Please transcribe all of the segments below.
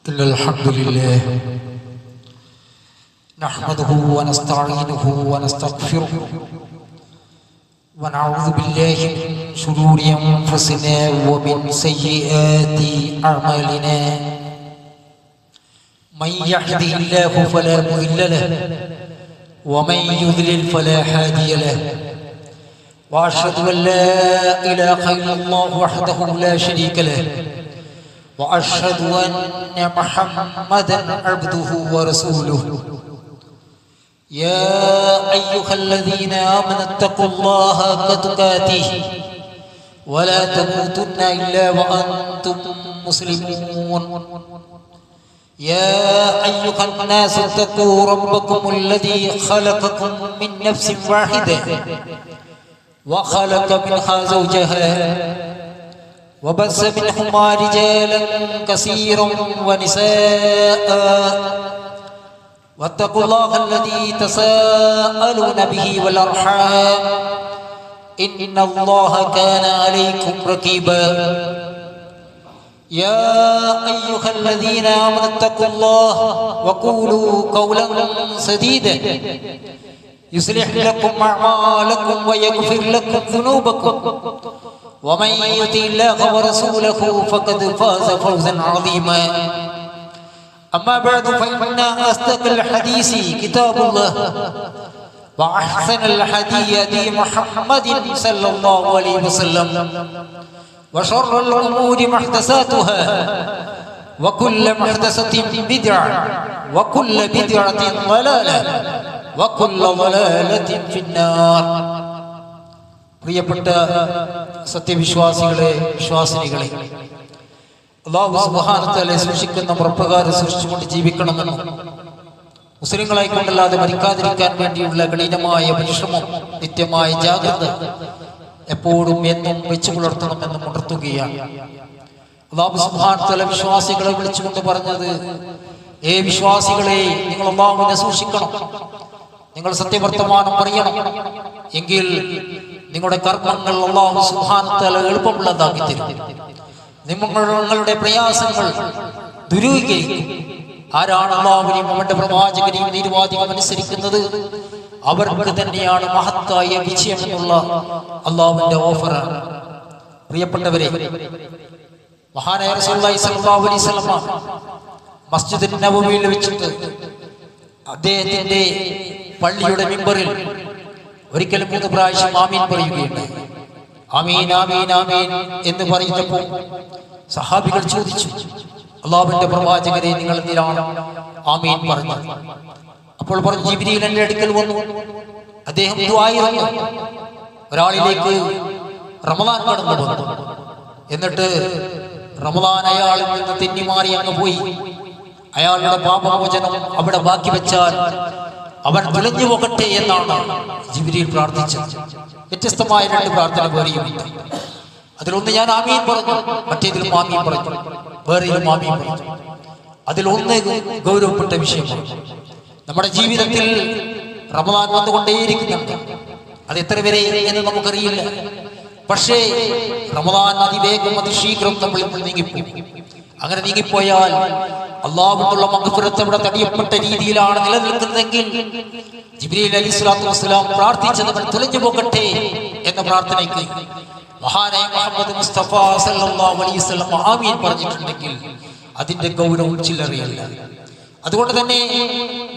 إن الحمد لله نحمده ونستعينه ونستغفره ونعوذ بالله من شرور أنفسنا ومن سيئات أعمالنا من يهده الله فلا مضل له ومن يضلل فلا هادي له وأشهد أن لا إله إلا الله وحده لا شريك له وأشهد أن محمدا عبده ورسوله يا أيها الذين آمنوا اتقوا الله حق تقاته ولا تموتن إلا وأنتم مسلمون يا أيها الناس اتقوا ربكم الذي خلقكم من نفس واحدة وخلق منها زوجها وبث منهما رجالا كثيرا ونساء واتقوا الله الذي تساءلون به والأرحام إن الله كان عليكم رقيبا يا أيها الذين آمنوا اتقوا الله وقولوا قولا سديدا يصلح لكم أعمالكم ويغفر لكم ذنوبكم ومن يطع الله ورسوله فقد فاز فوزا عظيما أما بعد فإن أصدق الحديث كتاب الله وأحسن الهدي هدي محمد صلى الله عليه وسلم وشر الأمور محدثاتها وكل محدثة بدعة وكل بدعة ضلالة وكل ضلالة في النار. പ്രിയപ്പെട്ട സത്യവിശ്വാസികളെ, വിശ്വാസിനികളെ, അല്ലാഹു സുബ്ഹാനഹു വ തആല സൂക്ഷിക്കുന്ന പ്രകാരം സൂക്ഷിച്ചുകൊണ്ട് ജീവിക്കണമെന്നും മുസ്ലിങ്ങളായി കൊണ്ടല്ലാതെ മരിക്കാതിരിക്കാൻ വേണ്ടിയുള്ള കഠിനമായ പരിശ്രമം, നിത്യമായ ജാഗ്രത എപ്പോഴും എന്നും വെച്ചു പുലർത്തണമെന്നും ഉണർത്തുകയാണ്. അല്ലാഹു സുബ്ഹാനഹു വ തആല വിശ്വാസികളെ വിളിച്ചുകൊണ്ട് പറഞ്ഞത്, ഏ വിശ്വാസികളെ, നിങ്ങൾ അല്ലാഹുവിനെ സൂക്ഷിക്കണം, നിങ്ങൾ സത്യവർത്തമാനം പറയണം, എങ്കിൽ നിങ്ങളുടെ കർമ്മങ്ങൾ അല്ലാഹു സുബ്ഹാനഹു വ തആല എളുപ്പമുള്ളതാക്കി തരും. നിങ്ങളുടെ പ്രയാസങ്ങൾ ദൂരീകരിക്കും. ആരാണ് അല്ലാഹുവിനെയും അവന്റെ പ്രവാചകനെയും നിരുപാധികം അനുസരിക്കുന്നത്, അവർക്ക് തന്നെയാണ് മഹത്തായ വിജയം എന്നുള്ള അല്ലാഹുവിന്റെ ഓഫറാണ്. പ്രിയപ്പെട്ടവരെ, മഹാനായ റസൂലുള്ളാഹി സ്വല്ലല്ലാഹു അലൈഹി വസല്ലം മസ്ജിദുൻ നബവിയിൽ വെച്ചിട്ട് അദ്ദേഹത്തിന്റെ പള്ളിയുടെ മിമ്പറിൽ ഒരിക്കലും 3 പ്രാവശ്യം ആമീൻ പറയുകയുണ്ടായി. ആമീൻ ആമീൻ ആമീൻ എന്ന് പറയുന്നപ്പോൾ സഹാബികൾ ചോദിച്ചു, അല്ലാഹുവിന്റെ പ്രവാചകരെ, നിങ്ങൾ എന്തിനാണ് ആമീൻ പറഞ്ഞത്? അപ്പോൾ പറഞ്ഞു, ജിബ്രീൽ എന്റെ അടുക്കൽ വന്നു, അദ്ദേഹം ദുആയിരുന്നു. ഒരാളിലേക്ക് റമദാൻ കടന്നു വന്നു, എന്നിട്ട് റമദാൻ അയാളിൽ നിന്ന് തെന്നിമാറി അങ്ങ് പോയി. അയാളുടെ പാപമോചനം അവിടെ ബാക്കി വെച്ചാൽ അവൻ തുലഞ്ഞു പോകട്ടെ എന്നാണ് ജിബ്രീൽ പ്രാർത്ഥിച്ചത്. വ്യത്യസ്തമായ 2 പ്രാർത്ഥന വേറെയുമുണ്ട്. അതിലൊന്ന് ഞാൻ ആമീൻ പറഞ്ഞു, മറ്റേതിലും ആമീൻ പറഞ്ഞു, വേറെയിലും ആമീൻ പറഞ്ഞു. അതിലൊന്ന് ഗൗരവപ്പെട്ട വിഷയമാണ്. നമ്മുടെ ജീവിതത്തിൽ റമദാൻ വന്നുകൊണ്ടേയിരിക്കുന്നുണ്ട്. അത് എത്ര വരെ എന്ന് നമുക്കറിയില്ല. പക്ഷേ റമദാൻ അതിവേഗം അതിശീഘ്രം നമ്മൾ നീങ്ങിപ്പോയി. അങ്ങനെ നീങ്ങിപ്പോയാൽ അല്ലാഹുവിനുള്ള മഗ്ഫിറത്ത് അവിടെ തടിയപ്പെട്ട രീതിയിലാണ് നിലനിൽക്കുന്നതെങ്കിൽ ജിബ്രീൽ അലൈഹിസ്സലാത്തു വസ്സലാം പ്രാർത്ഥിച്ചത് അവൻ തുലഞ്ഞു പോകട്ടെ എന്ന പ്രാർത്ഥനയ്ക്ക് മഹാനായ മുഹമ്മദ് മുസ്തഫ സല്ലല്ലാഹു അലൈഹി വസല്ലം ആമീൻ പറഞ്ഞിട്ടുണ്ടെങ്കിൽ അതിന്റെ ഗൗരവം ചില്ലറയല്ല. അതുകൊണ്ട് തന്നെ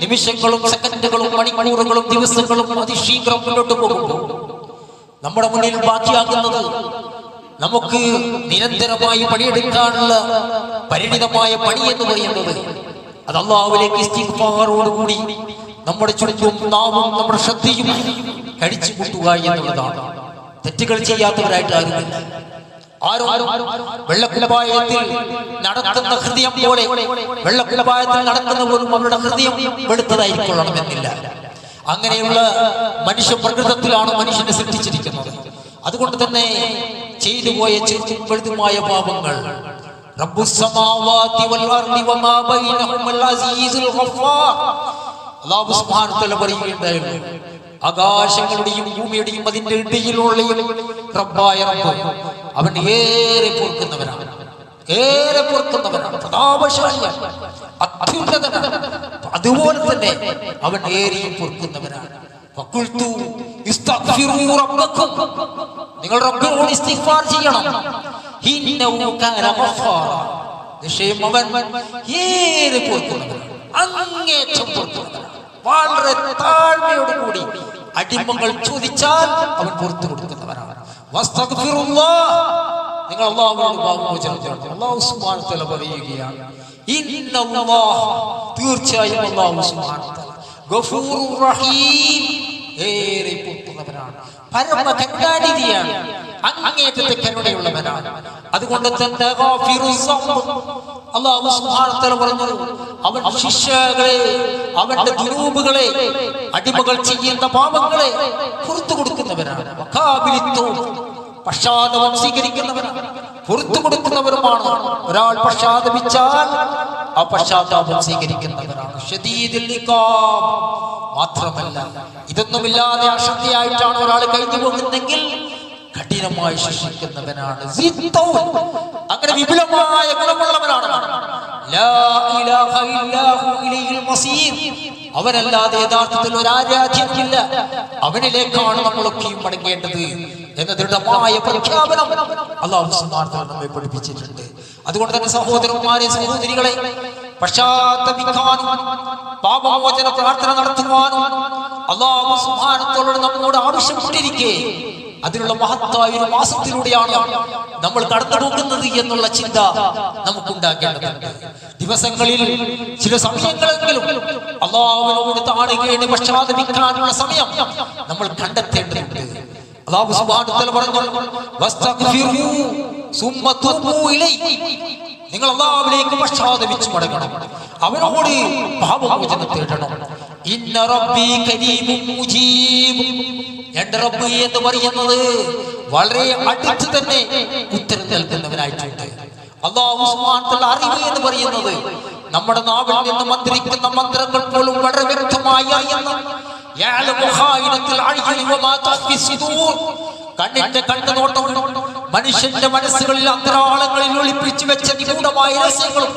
നിമിഷങ്ങളും സെക്കൻഡുകളും മണിക്കൂറുകളും ദിവസങ്ങളും അതിശീഘ്രം മുന്നോട്ട് പോകുമ്പോൾ നമ്മുടെ മുന്നിൽ ബാക്കിയാകുന്നത് നമുക്ക് നിരന്തരമായി പണിയെടുക്കാനുള്ള പരിണിതമായ പണി എന്ന് പറയുന്നത് അത് അല്ലാഹുവിലേക്ക് ഇസ്തിഗ്ഫാറോടുകൂടി നമ്മുടെ ചുണ്ടും നാവും നമ്മുടെ ശ്രദ്ധയും കഴിച്ചു കൂട്ടുക എന്നുള്ളതാണ്. തെറ്റുകൾ ചെയ്യാത്തവരായിട്ട് ആരുമില്ല. ആരും വെള്ളക്കുപ്പായത്തിൽ നടക്കുന്ന ഹൃദയം പോലെ വെള്ളക്കുപ്പായത്തിൽ നടക്കുന്ന പോലും അവരുടെ ഹൃദയം വെളുത്തതായിക്കൊള്ളണമെന്നില്ല. അങ്ങനെയുള്ള മനുഷ്യ പ്രകൃതത്തിലാണ് മനുഷ്യനെ സൃഷ്ടിച്ചിരിക്കുന്നത്. അതുകൊണ്ട് തന്നെ ചെയ്തു പോയ ചെറുതുമായ പാപങ്ങൾ റബ്ബുസ് സമാവാതി വൽ അർളി വമാ ബൈനഹുൽ അസീസുൽ ഗഫാർ അല്ലാഹു സുബ്ഹാനഹു വ തആല പറയുകയുണ്ടായിരുന്നു, ആകാശങ്ങളുടെയും ഭൂമിയുടെയും അതിന്റെ ഇടയിലുള്ളയും റബ്ബായ റബ്ബ് അവൻ ഏറെ പൊറുക്കുന്നവനാണ്, ഏറെ പൊറുക്കുന്നവനാണ്, പ്രതാപശാലിയാണ്. അത്യുന്നതനാണ്. അതുപോലെ തന്നെ അവൻ ഏറിയും പൊറുക്കുന്നവനാണ്. നിങ്ങൾ റബ്ബിനോട് ഇസ്തിഗ്ഫാർ ചെയ്യണം. നിശ്ചയം അവൻ ഏറെ പൊറുക്കുന്നവനാണ്, അങ്ങേറ്റം പൊറുക്കുന്നവനാണ്. വളരെ താഴ്മയോടുകൂടി അടിമകൾ ചോദിച്ചാൽ അവൻ പുറത്തു കൊടുക്കുന്നവനാണ്. നിങ്ങൾ അല്ലാഹുവിനോട് പാപമോചനം തേടണം. അല്ലാഹു സുബ്ഹാനഹു വ തആല പറയുകയാണ്, തീർച്ചയായും അല്ലാഹു സുബ്ഹാനഹു വ തആല ഗഫൂറുർ റഹീം, ഏറെ പൊറുക്കുന്നവനാണ്, പരമ കരുണാനിധിയാണ്, അങ്ങേയറ്റത്തെ കരുണയുള്ളവനാണ്. അതുകൊണ്ട് തന്നെ അല്ലാഹു സുബ്ഹാനഹു വ തആല പറഞ്ഞു, അവൻ ശിക്ഷകളെ, അവന്റെ ദുനൂബുകളെ, അടിമകൾ ചെയ്യുന്ന പാപങ്ങളെ പുറത്തു കൊടുക്കുന്നവനാണ്. പശ്ചാത്തലം സ്വീകരിക്കുന്നവനാണ്, പുറത്തു കൊടുക്കുന്നവരുമാണ്. ഒരാൾ പശ്ചാത്തപിച്ചാൽ ആ പശ്ചാത്താപം സ്വീകരിക്കുന്നവരാണ്. മാത്രമല്ല, ഇതൊന്നുമില്ലാതെ അശ്രദ്ധയായിട്ടാണ് ഒരാൾ കഴിഞ്ഞു പോകുന്നെങ്കിൽ കഠിനമായി ശിക്ഷിക്കുന്നവനാണ്. അങ്ങനെ വിപുലമായ ഗുണമുള്ളവനാണ്. അവനല്ലാതെ യഥാർത്ഥത്തിൽ ഒരു ആരാധ്യമില്ല, അവനിലേക്കാണ് നമ്മളൊക്കെയും മടങ്ങേണ്ടത് എന്ന ദൃഢമായ പ്രഖ്യാപനം അല്ലാഹു സുബ്ഹാനഹു വ തആല നമ്മെ പഠിപ്പിച്ചിട്ടുണ്ട്. അതുകൊണ്ട് തന്നെ സഹോദരന്മാരെ, സഹോദരികളെ, പശ്ചാത്തപിക്കാനും പാപമോചന പ്രാർത്ഥന നടത്തുവാനും അല്ലാഹു സുബ്ഹാനഹു വ തആല നമ്മോട് ആവശ്യപ്പെട്ടിരിക്കെ അതിനുള്ള മഹത്തായ ഒരു മാസത്തിലൂടെയാണ് നമ്മൾ കടന്നു പോകുന്നത് എന്നുള്ള ചിന്ത നമുക്കുണ്ടാക്കേണ്ടതുണ്ട്. ദിവസങ്ങളിൽ ചില സമയങ്ങളെങ്കിലും അല്ലാഹുവിനോട് താണുകേണ് പശ്ചാത്തപിക്കാനുള്ള സമയം നമ്മൾ കണ്ടെത്തേണ്ടതുണ്ട്. അല്ലാഹു സുബ്ഹാനഹു വ തആല പറഞ്ഞു, വസ്തഗ്ഫിറൂ സുമ്മ തൂബൂ ഇലൈഹി, നിങ്ങൾ അല്ലാഹുവിലേക്ക് പശ്ചാത്തപിച്ചു മടങ്ങണം, അവനോട് പാപമോചനം തേടണം. ഇന്ന റബ്ബി കരീമുൻ മുജീബ്, എന്റെ റബ്ബ് എന്ന് പറയുന്നത് വളരെ അടുത്ത് തന്നെ ഉത്തരം നൽകുന്നവനായിട്ടുണ്ട്. അല്ലാഹു സുബ്ഹാനഹു വ തആല അറിവ് എന്ന് പറയുന്നത് നമ്മുടെ നാവിൽ നിന്ന് മന്ത്രിക്കുന്ന മന്ത്രങ്ങൾ പോലും വളരെ വ്യക്തമായി അറിയുന്ന, കണ്ണിന്റെ കണ്ണുനോട്ടം മനുഷ്യന്റെ മനസ്സുകളിൽ അന്തരാളങ്ങളിൽ ഒളിപ്പിച്ചു വെച്ച നിഗൂഢമായ രഹസ്യങ്ങളും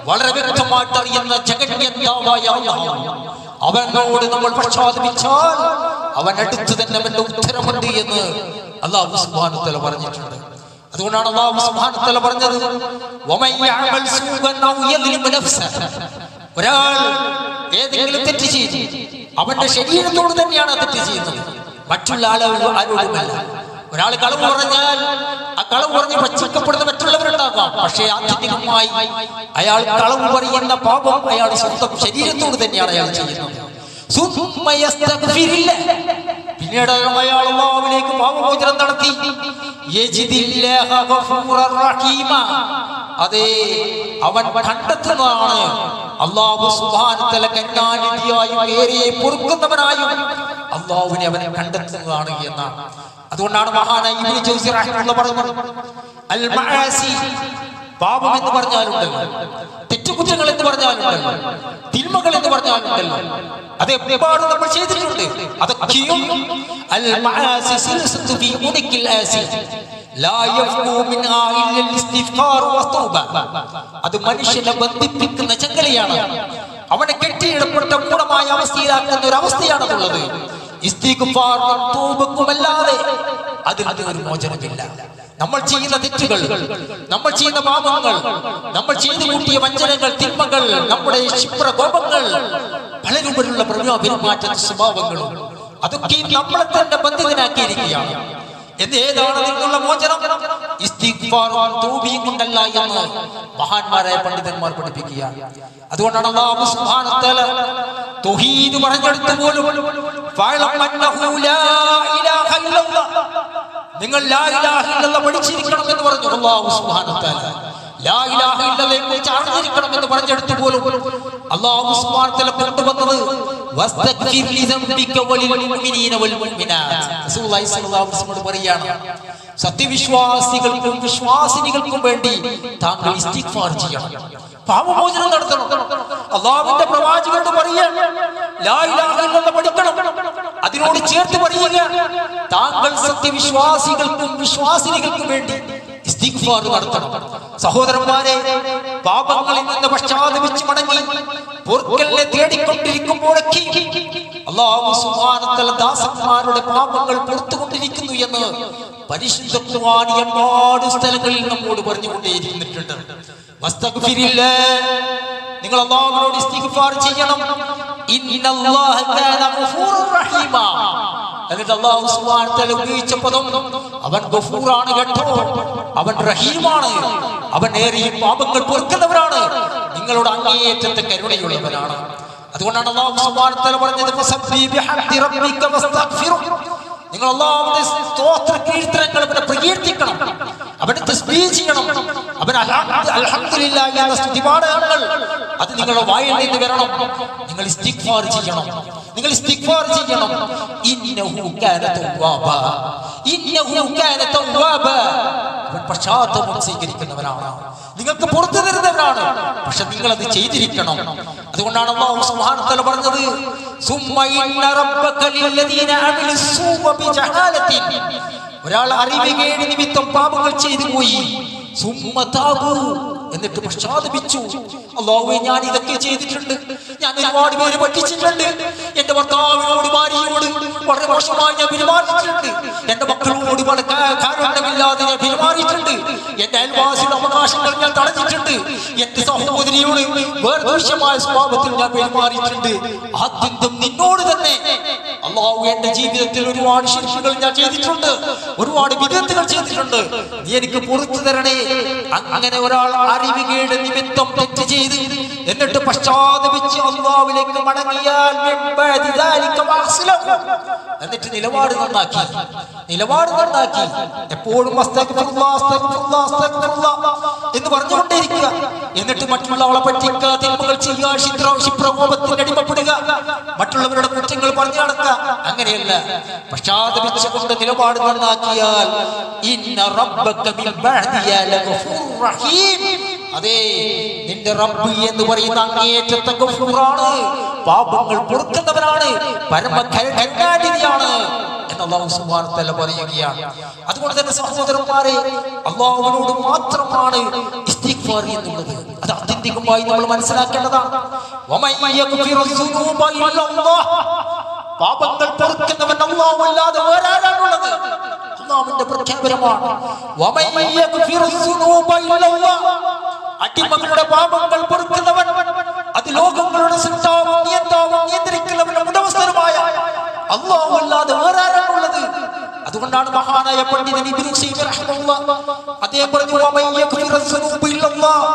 വളരെ വ്യക്തമായിട്ട് അറിയുന്ന ജഗന്യതാവായ അവനോട് നമ്മൾ പശ്ചാത്തപിച്ചാൽ അവൻ അടുത്ത് തന്നെ അവന്റെ ഉത്തരമുണ്ട് എന്ന് അല്ലാഹു സുബ്ഹാനഹു വ തആല പറഞ്ഞിട്ടുണ്ട്. അതുകൊണ്ടാണ് അല്ലാഹു സുബ്ഹാനഹു വ തആല പറഞ്ഞത്, വമൻ യഅമൽ സൂഅൻ ഔ യദ്ലിം നഫ്സഹു, ഒരാൾ ഏതെങ്കിലും തെറ്റ് ചെയ്തു അവന്റെ ശരീരത്തോട് തന്നെയാണ് തെറ്റ് ചെയ്യുന്നത്, മറ്റുള്ള ആരോടുമല്ല. ഒരാൾ കളവ് പറഞ്ഞാൽ ആ കളവ് പറഞ്ഞ് പറ്റിക്കപ്പെടുന്ന മറ്റുള്ളവരുണ്ടാകാം, പക്ഷേ ആത്യന്തികമായി അയാൾ കളവ് പറയുന്ന പാപം അയാൾ സ്വന്തം ശരീരത്തോട് തന്നെയാണ് അയാൾ ചെയ്യുന്നത്. പിന്നീട് അയാൾ അല്ലാഹുവിലേക്ക് പാപമോചനം നടത്തി, അതെ, അവൻ കണ്ടെത്തുന്നതാണ് അല്ലാഹു സുബ്ഹാനഹു വ തആല കരുണാനിധിയായും ഏറെ പൊറുക്കുന്നവനായും അല്ലാഹുവിനെ അവൻ കണ്ടെത്തുന്നതാണ് എന്നാണ്. അതുകൊണ്ടാണ് മഹാനായ ഇബ്നു ജൗസി റഹിമഹുല്ലാഹ് പറഞ്ഞത്, അൽ മആസി, പാപം എന്ന് പറഞ്ഞാലുണ്ടല്ലോ, തെറ്റുകുറ്റങ്ങൾ എന്ന് പറഞ്ഞാലുണ്ടല്ലോ, തിന്മകൾ എന്ന് പറഞ്ഞാലുണ്ടല്ലോ, അത് ഒരുപാട് നമ്മൾ ചെയ്തിട്ടുണ്ട്. അതൊക്കെയും അൽ മആസി സിൽസത്തു ഫീ ഉനിക്കിൽ ആസി ലാ യഫ്ഖു മിൻഹാ ഇല്ല അൽ ഇസ്തിഗ്ഫാർ വ തൗബ, അത് മനുഷ്യനെ ബന്ധിപ്പിക്കുന്ന ചങ്ങലയാണ്, അവനെ കെട്ടിയിടപ്പെട്ട മൂഢമായ അവസ്ഥയിലാക്കുന്ന ഒരു അവസ്ഥയാണുള്ളത്. ഇസ്തിഗ്ഫാറും തൗബക്കുമല്ലാതെ അതിൽ ഒരു മോചനമില്ല. നമ്മൾ ചെയ്യുന്ന തെറ്റുകൾ, നമ്മൾ ചെയ്യുന്ന പാപങ്ങൾ, നമ്മൾ ചെയ്തു കൂട്ടിയ വഞ്ചനകൾ, തിന്മകൾ, നമ്മുടെ ക്ഷിപ്രകോപങ്ങൾ, പലരൂപത്തിലുള്ള പെരുമാറ്റ സ്വഭാവങ്ങളും അതൊക്കെ നമ്മളെ തന്നെ ബന്ധിതനാക്കിയിരിക്കുകയാണ്. ഏതാണ് നിന്നുള്ള മോചനം? ഇസ്തിഗ്ഫാറും തൗബയും കൊണ്ടല്ല എന്ന് മഹാന്മാരായ പണ്ഡിതന്മാർ പഠിപ്പിക്കുകയാണ്. അതുകൊണ്ടാണ് അല്ലാഹു സുബ്ഹാനഹു വ തആല തൗഹീദ് പറഞ്ഞെടുത്ത പോലും നിങ്ങൾ ലാ ഇലാഹ ഇല്ലല്ലാഹ് പഠിച്ചിരിക്കണം എന്ന് പറഞ്ഞു അല്ലാഹു സുബ്ഹാനഹു വ തആല. ലാ ഇലാഹ ഇല്ലല്ലാഹയെ കുറിച്ച് അറിഞ്ഞിരിക്കണം എന്ന് പറഞ്ഞെടുത്ത പോലും അല്ലാഹു സുബ്ഹാനഹു വ തആല കൊണ്ടുവന്നത് വസ്തഗ്ഫിർ ലിദംബിക വലിൽ മുഅ്മിനീന വൽ മുഅ്മിനാത്ത്. റസൂലുള്ളാഹി സ്വല്ലല്ലാഹു അലൈഹി വസല്ലം പറയുകയാണ്, സത്യവിശ്വാസികൾക്കും വിശ്വാസിനികൾക്കും വേണ്ടി താങ്കൾ ഇസ്തിഗ്ഫാർ ചെയ്യണം, പാപമോചനം നടത്തണം. അല്ലാഹുവിന്റെ പ്രവാചകനോട് പറയുകയാണ്, ലാ ഇലാഹ ഇല്ലല്ലാഹ് പഠിക്കണം. അതിനോട് ചേർത്ത് പറയുക, താങ്കൾ സത്യവിശ്വാസികൾക്കും വിശ്വാസിനികൾക്കും വേണ്ടി ഇസ്തിഗ്ഫാർ നടത്തണം. സഹോദരന്മാരെ, പാപങ്ങളിൽ നിന്ന് പശ്ചാത്തപിച്ച് മടങ്ങി പൊറുക്കലിനെ തേടിക്കൊണ്ടിരിക്കുമ്പോഴൊക്കെ അല്ലാഹു സുബ്ഹാനഹു വ തആല ദാസന്മാരുടെ പാപങ്ങൾ പൊറുത്തുകൊണ്ടിരിക്കുന്നു എന്ന് പരിശുദ്ധ ഖുർആൻ ഒരുപാട് സ്ഥലങ്ങളിൽ നമ്മോട് പറഞ്ഞുകൊണ്ടേയിരിക്കുന്നുണ്ട്. നിങ്ങൾ അല്ലാഹുവിനോട് ഇസ്തിഗ്ഫാർ ചെയ്യണം. ഇന്നല്ലാഹ കാന ഗഫൂറർ റഹീമ. എന്നിട്ട് അല്ലാഹു സുബ്ഹാനഹു വ തആല ഉപയോഗിച്ച പദം അവൻ ഗഫൂറാണ് കേട്ടോ, അവൻ റഹീമാണ്, അവൻ ഏറെ പാപങ്ങൾ പൊറുക്കുന്നവനാണ്, നിങ്ങളോട് അങ്ങേയറ്റത്തെ കരുണയുള്ളവനാണ്. അതുകൊണ്ടാണ് അല്ലാഹു സുബ്ഹാനഹു വ തആല പറഞ്ഞത് ഫസബ്ബി ബിഹംദി റബ്ബിക വസ്തഗ്ഫിറു. നിങ്ങൾ അല്ലാഹുവിന്റെ സ്തോത്ര കീർത്തനങ്ങൾ അവനെ പ്രകീർത്തിക്കണം, അവനെ തസ്ബീഹ് ചെയ്യണം, അവൻ അൽഹംദുലില്ലാഹി എന്ന സ്തുതിപാഠങ്ങൾ അത് നിങ്ങളുടെ വായിൽ നിന്ന് വരണം. നിങ്ങൾ ഇസ്തിഗ്ഫാർ ചെയ്യണം, നിങ്ങൾ ഇസ്തിഗ്ഫാർ ചെയ്യണം. ഇന്നഹു കാന തവ്വാബ, ഇന്നഹു കാന തവ്വാബ. അവൻ പശ്ചാത്താപം സ്വീകരിക്കുന്നവനാണ്, നിങ്ങൾക്ക് പുറത്തു തരുന്നവനാണ്. പക്ഷെ നിങ്ങൾ അത് ചെയ്തിരിക്കണം. അതുകൊണ്ടാണ് അല്ലാഹു സുബ്ഹാനഹു വ തആല പറഞ്ഞത് സുമ്മ ഇന്ന റബ്ബക ലില്ലദീന അമിലു സൂവ ബിജഹാലത്തിൻ. ഒരാൾ അറിവുകേട് നിമിത്തം പാപങ്ങൾ ചെയ്തു പോയി, സുമ്മ താബു, എന്നിട്ട് പശ്ചാത്തപിച്ചു. അല്ലാഹുവേ, ഞാൻ ഇതൊക്കെ ചെയ്തിട്ടുണ്ട്, ഞാൻ ഒരുപാട് പേര് പറ്റിച്ചിട്ടുണ്ട്, എന്റെ ഭർത്താവിനോട് ഭാര്യയോട് വളരെ മോശമായി ഞാൻ പെരുമാറിയിട്ടുണ്ട്, എന്റെ മക്കളോട് വളരെ കാരണമില്ലാതെ ഞാൻ പെരുമാറിയിട്ടുണ്ട്, എന്റെ അയൽവാസിയുടെ അവകാശങ്ങൾ ഞാൻ തടഞ്ഞിട്ടുണ്ട്, എന്റെ സഹോദരിയോട് വേറെ ദൂഷ്യമായ സ്വഭാവത്തിൽ ഞാൻ പെരുമാറിയിട്ടുണ്ട്. ആദ്യം നിന്നോട് തന്നെ അല്ലാഹു, എന്റെ ജീവിതത്തിൽ ഒരുപാട് ശിർക്കുകൾ ഞാൻ ചെയ്തിട്ടുണ്ട്, ഒരുപാട് വിദഗ്ധകൾ ചെയ്തിട്ടുണ്ട്, നീ എനിക്ക് പുറത്തു തരണേ. അങ്ങനെ ഒരാൾ അറിവുകേട് നിമിത്തം തെറ്റ് ചെയ്ത് എന്നിട്ട് പശ്ചാത്തപിച്ച് അല്ലാഹുവിലേക്ക് മടങ്ങിയാൽ എന്നിട്ട് നിലപാട് നന്നാക്കി, നിലപാട് നന്നാക്കി എപ്പോഴും അസ്തഗ്ഫിറുല്ലാഹ് അസ്തഗ്ഫിറുല്ലാഹ് അസ്തഗ്ഫിറുല്ലാഹ് എന്ന് പറഞ്ഞുകൊണ്ടേയിരിക്കുക. എന്നിട്ട് മറ്റുള്ളവളെ പറ്റിക്കുക, തിന്മകൾ ചെയ്യുക, ക്ഷിപ്രകോപത്തിന് അടിമപ്പെടുക, മറ്റുള്ളവരുടെ കുറ്റങ്ങൾ പറഞ്ഞു നടക്കുക. അങ്ങനെയല്ല, പശ്ചാത്തപിച്ചുകൊണ്ട് നിലപാട് നന്നാക്കിയാൽ ഇന്ന റബ്ബക മിൻ ബഅദിഹാ ലഗഫൂർ റഹീം. അതെ, നിന്റെ റബ്ബ് എന്ന് പറയുന്ന അങ്ങേയറ്റത്തെ ഗഫൂറാണ്, പാപങ്ങൾ പൊറുക്കുന്നവനാണ്, പരമ കരുണാനിധിയാണ് എന്ന് അല്ലാഹു സുബ്ഹാനഹു വ തആല പറയുകയാണ്. അതുകൊണ്ട് തന്നെ സഹോദരന്മാരെ, അല്ലാഹുവിനോട് മാത്രമാണ് ഇസ്തിഗ്ഫാർ എന്നുള്ളത്. അത് ആത്യന്തികമായി നമ്മൾ മനസ്സിലാക്കേണ്ടതാണ്. വമൻ യഗ്ഫിറു ദുനൂബ ഇല്ലല്ലാഹ്. പാപങ്ങൾ പൊറുക്കുന്നവൻ അല്ലാഹു അല്ലാതെ വേറെ ആരാണുള്ളത്? അല്ലാഹുവിന്റെ പ്രഖ്യാപനമാണ്. വമൻ യഗ്ഫിറു ദുനൂബ ഇല്ലല്ലാഹ്. അടിമകളുടെ പാപങ്ങൾ പൊറുക്കുന്നവൻ, അത് ലോകങ്ങളുടെ സൃഷ്ടാവും നിയന്താവും നിയന്ത്രിക്കുന്നവനും ഉടമസ്ഥനുമായ അല്ലാഹു അല്ലാതെ വേറെ ആരാണുള്ളത്? അതുകൊണ്ടാണ് മഹാനായ പണ്ഡിതൻ ഇബ്നു സൈമി റഹിമഹുല്ലാഹ് അദ്ദേഹം പറഞ്ഞു വമൻ യഗ്ഫിറു ദുനൂബ ഇല്ലല്ലാഹ്.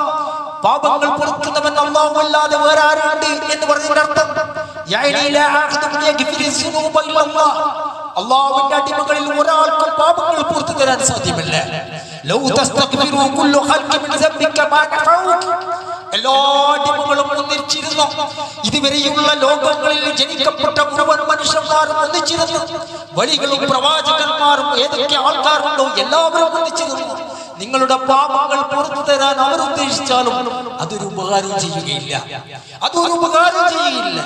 പാപങ്ങൾ പൊറുക്കുന്നവൻ അല്ലാഹു അല്ലാതെ വേറെ ആരുണ്ട് എന്ന് പറഞ്ഞതിന്റെ അർത്ഥം അല്ലാഹുവിന്റെ അടിമകളിൽ ഒരാൾക്കും പാപങ്ങൾ പുറത്തു തരാൻ സാധ്യമല്ല. എല്ലാ അടിമകളും ഒന്നിച്ചിരുന്നു, ഇതുവരെയുള്ള ലോകങ്ങളിൽ ജനിക്കപ്പെട്ട മുഴുവൻ മനുഷ്യന്മാരും ഒന്നിച്ചിരുന്നു, വലികളും പ്രവാചകന്മാരും ഏതൊക്കെ ആൾക്കാരുണ്ടോ എല്ലാവരും ഒന്നിച്ചിരുന്നു. നിങ്ങളുടെ പാപങ്ങൾ പുറത്തു തരാൻ അവർ ഉദ്ദേശിച്ചാലും അതൊരു ഉപകാരം ചെയ്യുകയില്ല, അതൊരു ഉപകാരം ചെയ്യില്ല.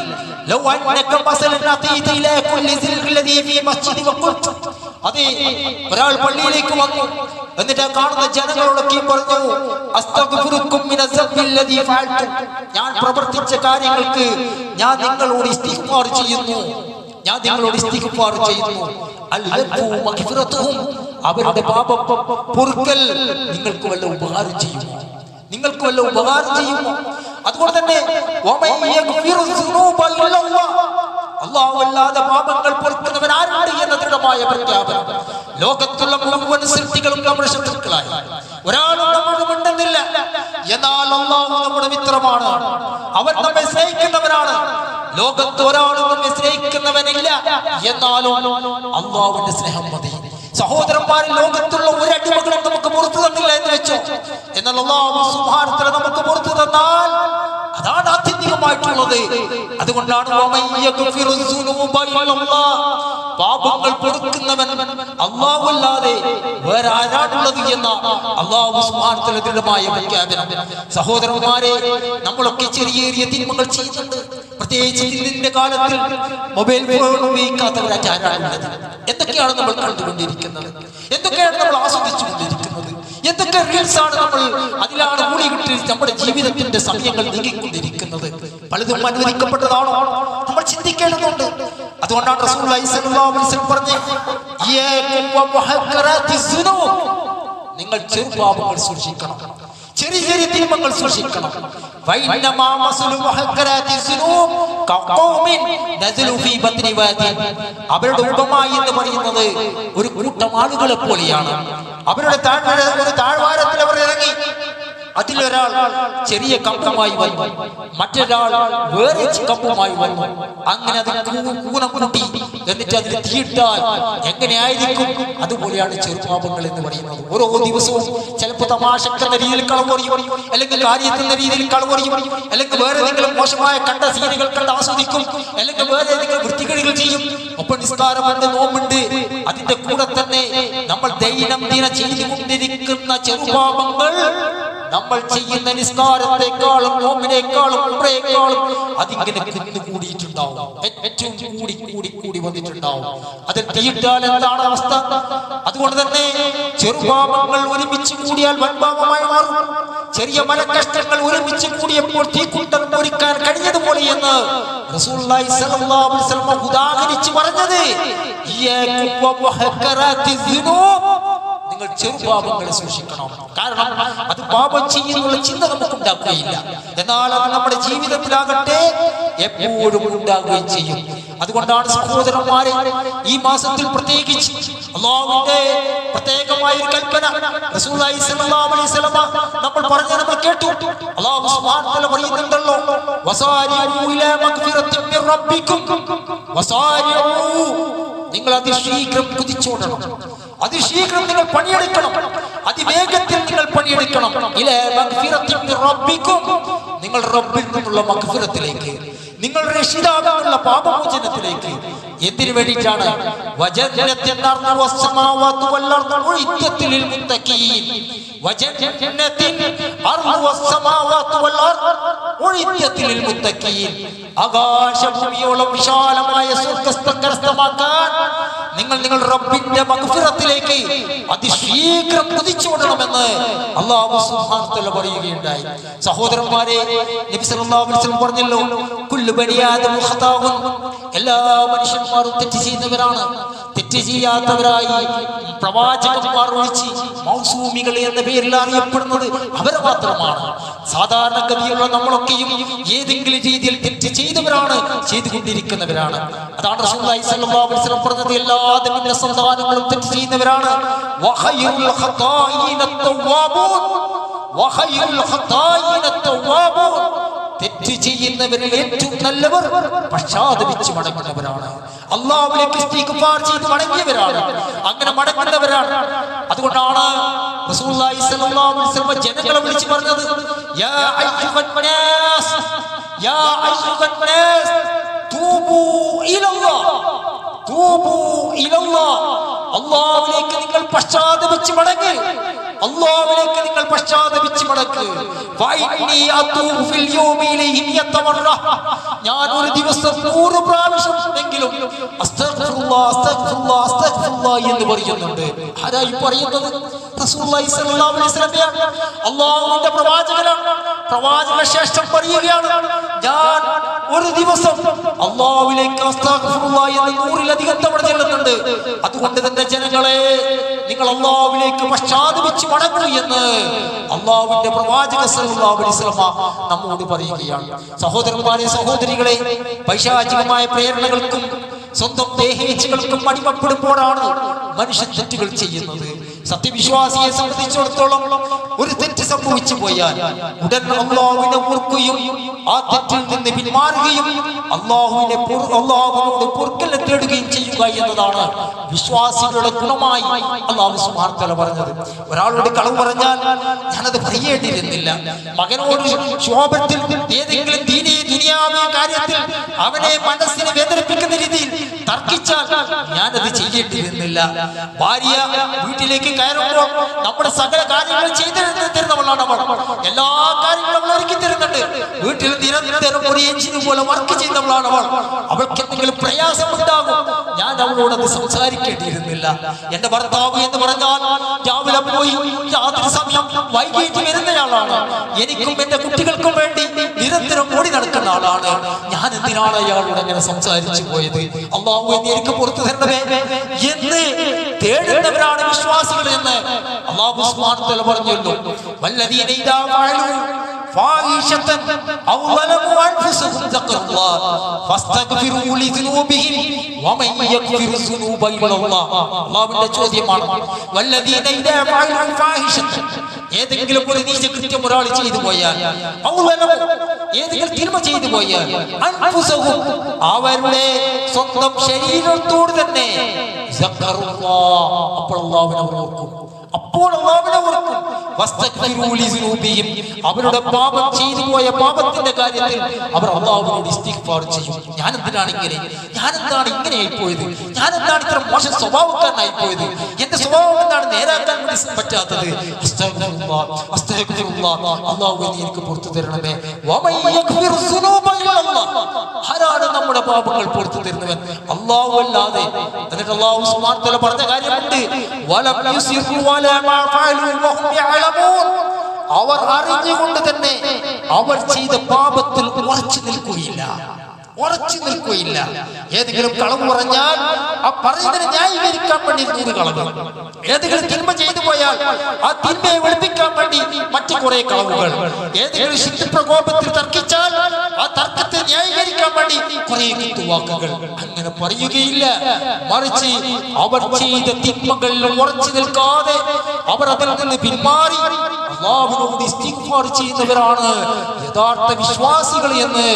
അതെ, ഒരാൾ പള്ളിയിലേക്ക് വന്നു, എന്നിട്ട് കാണുന്ന ജനങ്ങളോടൊക്കെ പറഞ്ഞു ഞാൻ പ്രവർത്തിച്ച കാര്യങ്ങൾക്ക് ഞാൻ നിങ്ങളോട് ഇസ്തിഗ്ഫാർ ചെയ്യുന്നു, ഞാൻ നിങ്ങളോട് ഇസ്തിഗ്ഫാർ ചെയ്യുന്നു. അവരുടെ പാപം പൊറുക്കൽ നിങ്ങൾക്ക് വല്ല ഉപകാരം ചെയ്യുമോ? നിങ്ങൾക്ക് വല്ല ഉപകാരം ചെയ്യുമോ? അതുകൊണ്ട് തന്നെ അല്ലാഹു അല്ലാതെ പാപങ്ങൾ പൊറുക്കുന്നവൻ ആരാണ് എന്ന ദൃഢമായ പ്രഖ്യാപനം. ലോകത്തുള്ള മുഴുവൻ സൃഷ്ടികളും നമ്മുടെ ശത്രുക്കളായി, ഒരാളും നമ്മോട് മിണ്ടുന്നില്ല. എന്നാൽ അല്ലാഹു നമ്മുടെ മിത്രമാണ്, അവൻ നമ്മെ സ്നേഹിക്കുന്നവനാണ്. ലോകത്ത് ഒരാളും നമ്മെ സ്നേഹിക്കുന്നവനില്ല, എന്നാലും അല്ലാഹുവിന്റെ സ്നേഹം മതി. സഹോദരന്മാരിൽ ലോകത്തുള്ള ഒരു അടിമകളും നമുക്ക് പുറത്തു തന്നില്ല എന്ന് വെച്ചോ, എന്നാൽ അല്ലാഹു സുബ്ഹാനഹു വ തആല നമുക്ക് പുറത്തു തന്നാൽ അതാണ് ആത്യന്തികമായിട്ടുള്ളത്. അതുകൊണ്ടാണ് പാപങ്ങൾ പൊറുക്കുന്നവൻ അല്ലാഹു അല്ലാതെ വേറെ ആരാണുള്ളത് എന്ന അല്ലാഹു സുബ്ഹാനഹു വ തആല ദൃഢമായ പ്രഖ്യാപനം. സഹോദരന്മാരെ, നമ്മളൊക്കെ ചെറിയ ചെറിയ തിന്മകൾ ചെയ്യുന്നുണ്ട്. പ്രത്യേകിച്ച് ഇതിന്റെ കാലത്തിൽ മൊബൈൽ ഫോൺ ഉപയോഗിക്കാത്തവരായിട്ട് ആരാണുള്ളത്? എന്തൊക്കെയാണ് നമ്മൾ കണ്ടുകൊണ്ടിരിക്കുന്നത്? എന്തൊക്കെയാണ് നമ്മൾ ആസ്വദിച്ചുകൊണ്ടിരിക്കുന്നത്? എന്തൊക്കെ റീൽസ് ആണ് നമ്മൾ അതിലാണ് മൂടിയിട്ട് നമ്മുടെ ജീവിതത്തിന്റെ സമയങ്ങൾ നീങ്ങിക്കൊണ്ടിരിക്കുന്നത്. പലതും അനുവദിക്കപ്പെട്ടതാണോ നമ്മൾ ചിന്തിക്കേണ്ടതുണ്ട്. അതുകൊണ്ടാണ് റസൂലുള്ളാഹി സ്വല്ലല്ലാഹു അലൈഹി വസല്ലം പറഞ്ഞത്, നിങ്ങൾ ചെറുപാപങ്ങൾ സൂക്ഷിക്കണം, ചെറിയ ചെറിയ തിന്മകൾ സൂക്ഷിക്കണം. അവരുടെ ഉപമ എന്ന് പറയുന്നത് ഒരു കൂട്ടം ആളുകളെ പോലെയാണ്. അവരുടെ താഴ്വാരത്തിൽ അവർ ഇറങ്ങി, അതിലൊരാൾ ചെറിയ കമ്പുമായി വന്നു, മറ്റൊരാൾ വേറെ കമ്പുമായി വന്നു. അങ്ങനെ അത് കൂനം കൂട്ടി എന്നിട്ട് അതിന് തീയിട്ടാൽ എങ്ങനെയായിരിക്കും? അതുപോലെയാണ് ചെറുപാപങ്ങൾ എന്ന് പറയുന്നത്. ഓരോ ദിവസവും ചിലപ്പോൾ തമാശക്കുന്ന രീതിയിൽ കളവ് പറയും, അല്ലെങ്കിൽ കാര്യത്തിന്റെ രീതിയിൽ കളവ് പറയും, അല്ലെങ്കിൽ വേറെ ഏതെങ്കിലും മോശമായ കണ്ട സീനുകൾ കണ്ട് ആസ്വദിക്കും, അല്ലെങ്കിൽ വേറെ ഏതെങ്കിലും വൃത്തികേടുകൾ ചെയ്യും. ഒപ്പം നിസ്കാരമുണ്ട്, നോമ്പുണ്ട്, അതിന്റെ കൂടെ തന്നെ നമ്മൾ ദൈനംദിന ചെയ്തുകൊണ്ടിരിക്കുന്ന ചെറുപാപങ്ങൾ നമ്മൾ ചെയ്യുന്ന നിസ്കാരത്തെക്കാളും നോമ്പിനേക്കാളും ഉംറയേക്കാളും അതിങ്ങനെ കുന്നുകൂടിയിട്ടുണ്ടാവും, ഏറ്റവും കൂടി കൂടി കൂടി വന്നിട്ടുണ്ടാവും. അതിൽ തീയിട്ടാൽ എന്താണ് അവസ്ഥ? അതുകൊണ്ട് തന്നെ ചെറുപാപങ്ങൾ ഒരുമിച്ച് കൂടിയാൽ വൻപാപമായി മാറും. ചെറിയ മനക്കഷ്ടങ്ങൾ ഒരുമിച്ച് കൂടിയപ്പോൾ തീക്കുണ്ടം പൊരിക്കാൻ കഴിഞ്ഞതുപോലെ എന്ന് റസൂലുള്ളാഹി സ്വല്ലല്ലാഹു അലൈഹി വസല്ലം ഉദാഹരിച്ച് പറഞ്ഞത്, നിങ്ങൾ ചെറുപാപങ്ങളെ സൂക്ഷിക്കണം. കാരണം അത് പാപം ചെയ്യുന്നുള്ള ചിന്ത നമുക്ക് ഉണ്ടാക്കുകയില്ല, എന്നാൽ അത് നമ്മുടെ ജീവിതത്തിലാകട്ടെ എപ്പോഴും ഉണ്ടാകുകയും ചെയ്യും. അതുകൊണ്ടാണ് സഹോദരന്മാരെ, ഈ മാസത്തിൽ പ്രത്യേകിച്ച് അല്ലാഹുവിന്റെ പ്രത്യേകമായ ഒരു കൽപ്പന റസൂലുള്ളാഹി സ്വല്ലല്ലാഹു അലൈഹി വസല്ലം നമ്മൾ നമ്മൾ കേട്ടു. അല്ലാഹു സുബ്ഹാനഹു വ തആല പറയുന്നുണ്ടല്ലോ, വസാരിഉ ഇലാ മഗ്ഫിറത്തിൻ മിർ റബ്ബിക്കും വസാരിഉ, നിങ്ങൾ അതിശീഘ്രം കുതിച്ചോടണം, അതിശീഘ്രം നിങ്ങൾ പണിയെടുക്കണം, അതിവേഗത്തിൽ നിങ്ങൾ പണിയെടുക്കണം. ഇലാ മഗ്ഫിറത്തിൻ മിർ റബ്ബിക്കും, നിങ്ങൾ റബ്ബിൽ നിന്നുള്ള മഗ്ഫിറത്തിലേക്ക്, നിങ്ങളുടെ രക്ഷിതാവിനുള്ള പാപമോചനത്തിലേക്ക്. എന്തിനു വേണ്ടിയിട്ടാണ്? വജന്നത്തിൻ അർദു വസ്സമാവാതു വൽ അർദു ഉഇദ്ദത്തിൽ ലിൽ മുത്തഖീൻ, വജന്നത്തിൻ അർദു വസ്സമാവാതു വൽ അർദു ഉഇദ്ദത്തിൽ ലിൽ മുത്തഖീൻ. ആകാശഭൂമിയോളം വിശാലമായ സ്വർഗ്ഗസ്ഥം കരസ്ഥമാക്കാൻ നിങ്ങൾ നിങ്ങളുടെ റബ്ബിന്റെ മഗ്ഫിറത്തിലേക്ക് അതിശീഘ്രം കുതിച്ചോടണമെന്ന് അല്ലാഹു സുബ്ഹാനഹു വ തആല പറയുകയുണ്ടായി. സഹോദരന്മാരെ, നബി സല്ലല്ലാഹു അലൈഹി വസല്ലം പറഞ്ഞല്ലോ, കുല്ലു ബനി ആദം ഖതാഉൻ, എല്ലാ മനുഷ്യന്മാരും തെറ്റ് ചെയ്യുന്നവരാണ്. തെറ്റ് ചെയ്യാത്തവരായി പ്രവാചകന്മാർ ഒഴിച്ച് മൗസൂമികൾ എന്ന പേരിൽ അറിയപ്പെടുന്നത് അവർ മാത്രമാണ്. സാധാരണഗതിയുള്ള നമ്മളൊക്കെയും ഏതെങ്കിലും രീതിയിൽ തെറ്റ് ചെയ്തവരാണ്, ചെയ്തുകൊണ്ടിരിക്കുന്നവരാണ്. അതാണ് റസൂലുള്ളാഹി സ്വല്ലല്ലാഹു അലൈഹി വസല്ലം പറഞ്ഞത്, എല്ലാ ആദമിന്റെ സന്താനങ്ങളും തെറ്റ് ചെയ്യുന്നവരാണ്. വഖൈറുൽ ഖതായിന തവ്വാബൂൻ, വഖൈറുൽ ഖതായിന തവ്വാബൂൻ, തെറ്റ് ചെയ്യുന്നവരിൽ ഏറ്റവും നല്ലവർ പശ്ചാത്തപിച്ച് മടങ്ങുന്നവരാണ്, അല്ലാഹുവിലേക്ക് ഇസ്തിഗ്ഫാർ ചെയ്ത് മടങ്ങിയവരാണ്, അങ്ങനെ മടങ്ങുന്നവരാണ്. അതുകൊണ്ടാണ് റസൂലുള്ളാഹി സ്വല്ലല്ലാഹു അലൈഹി വസല്ലം ജനങ്ങളെ വിളിച്ച് പറഞ്ഞത്, യാ അയ്യുഹൻ നാസ്, യാ അയ്യുഹൻ നാസ് തൂബൂ ഇലല്ലാഹ്, തൂബൂ ഇലല്ലാഹ്, അല്ലാഹുവിലേക്ക് നിങ്ങൾ പശ്ചാത്തപിച്ച് മടങ്ങ്, അല്ലാഹുവിലേക്ക് നിങ്ങൾ പശ്ചാത്തപിച്ച് മടങ്ങ്. ഫൈനി അതൂബു ഫിൽ യൗമി ഇലൈഹി യതമറ, ഞാൻ ഒരു ദിവസം 100 പ്രാവശ്യമെങ്കിലും അസ്തഗ്ഫിറുല്ലാഹ് അസ്തഗ്ഫിറുല്ലാഹ് അസ്തഗ്ഫിറുല്ലാഹ് എന്ന് പറയുന്നുണ്ട്. ആരായി പറയുന്നത്? റസൂലുള്ളാഹി സ്വല്ലല്ലാഹു അലൈഹി വസല്ലം, അല്ലാഹുവിന്റെ പ്രവാചകനാണ്. പ്രവാചക ശ്രേഷ്ഠൻ പറയുകയാണ്, ഞാൻ ഒരു ദിവസം അല്ലാഹുവിലേക്ക് അസ്തഗ്ഫിറുല്ലാഹ് എന്ന് 100-ലധികം തവണ ചെല്ലുന്നുണ്ട്. അതുകൊണ്ട് തന്നെ ജനങ്ങളെ, നിങ്ങൾ അല്ലാഹുവിലേക്ക് പശ്ചാത്തപിച്ച് മടങ്ങൂ എന്ന് അല്ലാഹുവിന്റെ പ്രവാചക സല്ലല്ലാഹു അലൈഹി വസല്ലം നമ്മോട് പറയുകയാണ്. സഹോദരന്മാരെ, സഹോദരികളെ, പൈശാചികമായ പ്രേരണകൾക്കും സ്വന്തം ദേഹേച്ഛകൾക്കും അടിമപ്പെടുമ്പോഴാണ് മനുഷ്യൻ തെറ്റുകൾ ചെയ്യുന്നത്. സത്യവിശ്വാസിയെ സംബന്ധിച്ചിടത്തോളം ഒരു തെറ്റ് സംഭവിച്ചു പോയാൽ ഉടൻ അല്ലാഹുവിനെ ഓർക്കുകയും ആ തെറ്റിൽ നിന്ന് പിന്മാറുകയും അല്ലാഹുവിനോട് പൊറുക്കൽ തേടുകയും ചെയ്യുക എന്നതാണ് വിശ്വാസികളുടെ ഗുണമായി അല്ലാഹു സുബ്ഹാനഹു വ തആല പറഞ്ഞത്. ഒരാളോട് കളവ് പറഞ്ഞാൽ ഞാനത് പറയേണ്ടിയിരുന്നില്ല, മകനോട് ശോഭത്തിൽ ഏതെങ്കിലും ദുനിയാവിയ കാര്യത്തിൽ അവനെ മനസ്സിനെ വേദനിപ്പിക്കുന്ന രീതിയിൽ തർക്കിച്ചാൽ ഞാനത് ചെയ്യേണ്ടിയിരുന്നില്ല. ഭാര്യ വീട്ടിലേക്ക് കയറുമ്പോൾ നമ്മുടെ സകല കാര്യങ്ങൾ ചെയ്തു തരുന്നവളാണ് അവൾ, എല്ലാ കാര്യങ്ങളും അവൾ ഒരുക്കി തരുന്നുണ്ട്. വീട്ടിൽ നിരന്തരം ഒരു എഞ്ചിന് പോലെ വർക്ക് ചെയ്യുന്നവളാണ് അവൾ. അവൾക്ക് എന്തെങ്കിലും പ്രയാസമുണ്ടാകും, ഞാൻ അവളോട് അത് സംസാരിക്കേണ്ടിയിരുന്നില്ല. എന്റെ ഭർത്താവ് എന്ന് പറഞ്ഞാൽ രാവിലെ പോയി രാത്രി സമയം വൈകിട്ട് വരുന്നയാളാണ്. എനിക്കും എന്റെ കുട്ടികൾക്കും വേണ്ടി നിരന്തരം ഓടി നടക്കുന്ന ആളാണ്. ഞാൻ എന്തിനാണ് അയാളോട് അങ്ങനെ സംസാരിച്ചു പോയത്? അള്ളാഹു എന്ന് എനിക്ക് പുറത്തു തരണമേ എന്ന് തേടുന്നവരാണ് വിശ്വാസികൾ എന്ന് അല്ലാഹു സുബ്ഹാനഹു വ തആല പറഞ്ഞല്ലോ. വല്ലദീന ഇദാ ഫഅലു ഫാഹിശതൻ ഔ ളലമു അൻഫുസഹും ദക്കറുല്ലാഹ് ഫസ്തഗ്ഫിറൂ ലിദുനൂബിഹിം വമൻ യഗ്ഫിറു ദുനൂബ ഇല്ലല്ലാഹ്. അല്ലാഹുവിന്റെ ചോദ്യമാണ്. വല്ലദീന ഇദാ ഫഅലു ഫാഹിശതൻ, ഏതെങ്കിലും ഒരു നീചകൃത്യം ഒരാൾ ചെയ്തു പോയാൽ, ഔ ളലമു, ഏതെങ്കിലും തിന്മ ചെയ്തു പോയാൽ, അൻഫുസഹും, അവരുടെ സ്വന്തം ശരീരത്തോട് തന്നെ, ദക്കറുല്ലാഹ്, അപ്പോൾ അല്ലാഹുവിനെ ഓർക്കും. അവരുടെ പാപം ചെയ്തു പോയ പാപത്തിന്റെ കാര്യത്തിൽ അവർ അല്ലാഹുവിനോട് ഇസ്തിഗ്ഫാർ ചെയ്യും. ഞാൻ എന്താണ് ഇങ്ങനെയായി പോയത്? ഞാൻ എന്താണ് ഇത്ര മോശം സ്വഭാവക്കാരനായി പോയത്? എന്റെ സ്വഭാവം എന്താണ് നേരാക്കാൻ വേണ്ടി പറ്റാത്തത്? അല്ലാഹുവേ നീ എനിക്ക് പുറത്തു തരണമേ. ആരാണ് നമ്മുടെ പാപങ്ങൾ പുറത്തു തരുന്നവൻ? അല്ലാഹു അല്ലാതെ. എന്നിട്ട് അല്ലാഹു സുബ്ഹാനഹു വ തആല പറഞ്ഞ കാര്യമുണ്ട്, വലം യുസിറു വലാ മാ ഫഅലു വഹും യഅലമൂൻ. അവർ അറിഞ്ഞുകൊണ്ട് തന്നെ അവർ ചെയ്ത പാപത്തിൽ ഉറച്ചു നിൽക്കുകയില്ല. ഏതെങ്കിലും കളവ് പറഞ്ഞാൽ ആ പറയുന്നതിനെ ന്യായീകരിക്കാൻ വേണ്ടി 100 കളവ്. ഏതെങ്കിലും തിന്മ ചെയ്തു പോയാൽ ആ തിന്മയെ വെളുപ്പിക്കാൻ വേണ്ടി മറ്റു കുറെ കളവുകൾ. ഏതെങ്കിലും ശക്തിപ്രകോപത്തിൽ തർക്കിച്ചാൽ ആ തർക്കത്തെ ന്യായീകരിക്കാൻ വേണ്ടി കുറെ കുത്തുവാക്കുകൾ. അങ്ങനെ പറയുകയില്ല. മറിച്ച് അവർ ചെയ്ത തിന്മകളിൽ ഉറച്ചു നിൽക്കാതെ അവർ അതിൽ നിന്ന് പിന്മാറി അല്ലാഹുവിനോട് ഇസ്തിഗ്ഫാർ ചെയ്യുന്നവരാണ് യഥാർത്ഥ വിശ്വാസികൾ എന്ന്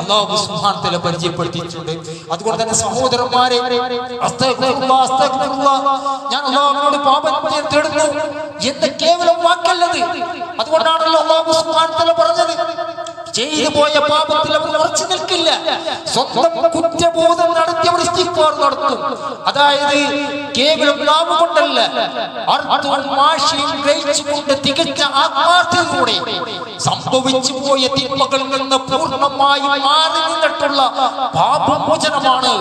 അല്ലാഹു സുബ്ഹാനഹു വ തആല പരിചയപ്പെടുത്തിയിട്ടുണ്ട്. അതുകൊണ്ട് തന്നെ സഹോദരന്മാരെ, ഞാൻ അല്ലാഹുവിനോട് പാപം തേടുന്നു എന്ന കേവലം വാക്കല്ലത്. അതുകൊണ്ടാണല്ലോ അല്ലാഹു സുബ്ഹാനഹു വ തആല പറഞ്ഞത്, ചെയ്തു പോയ പാപത്തിൽ അവർ ഉറച്ചു നിൽക്കില്ല. സ്വന്തം കുറ്റബോധം നടത്തിയവർ ഇസ്തിഗ്ഫാർ നടത്തും. അതായത് കേവലം നാവ് കൊണ്ടല്ല, അർത്ഥവും ഭാഷയും ഗ്രഹിച്ചുകൊണ്ട് തികച്ച ആത്മാർത്ഥതയോടെ സംഭവിച്ചു പോയ തിന്മകളിൽ നിന്ന് പൂർണ്ണമായി മാറി നിന്നിട്ടുള്ള പാപമോചനമാണ്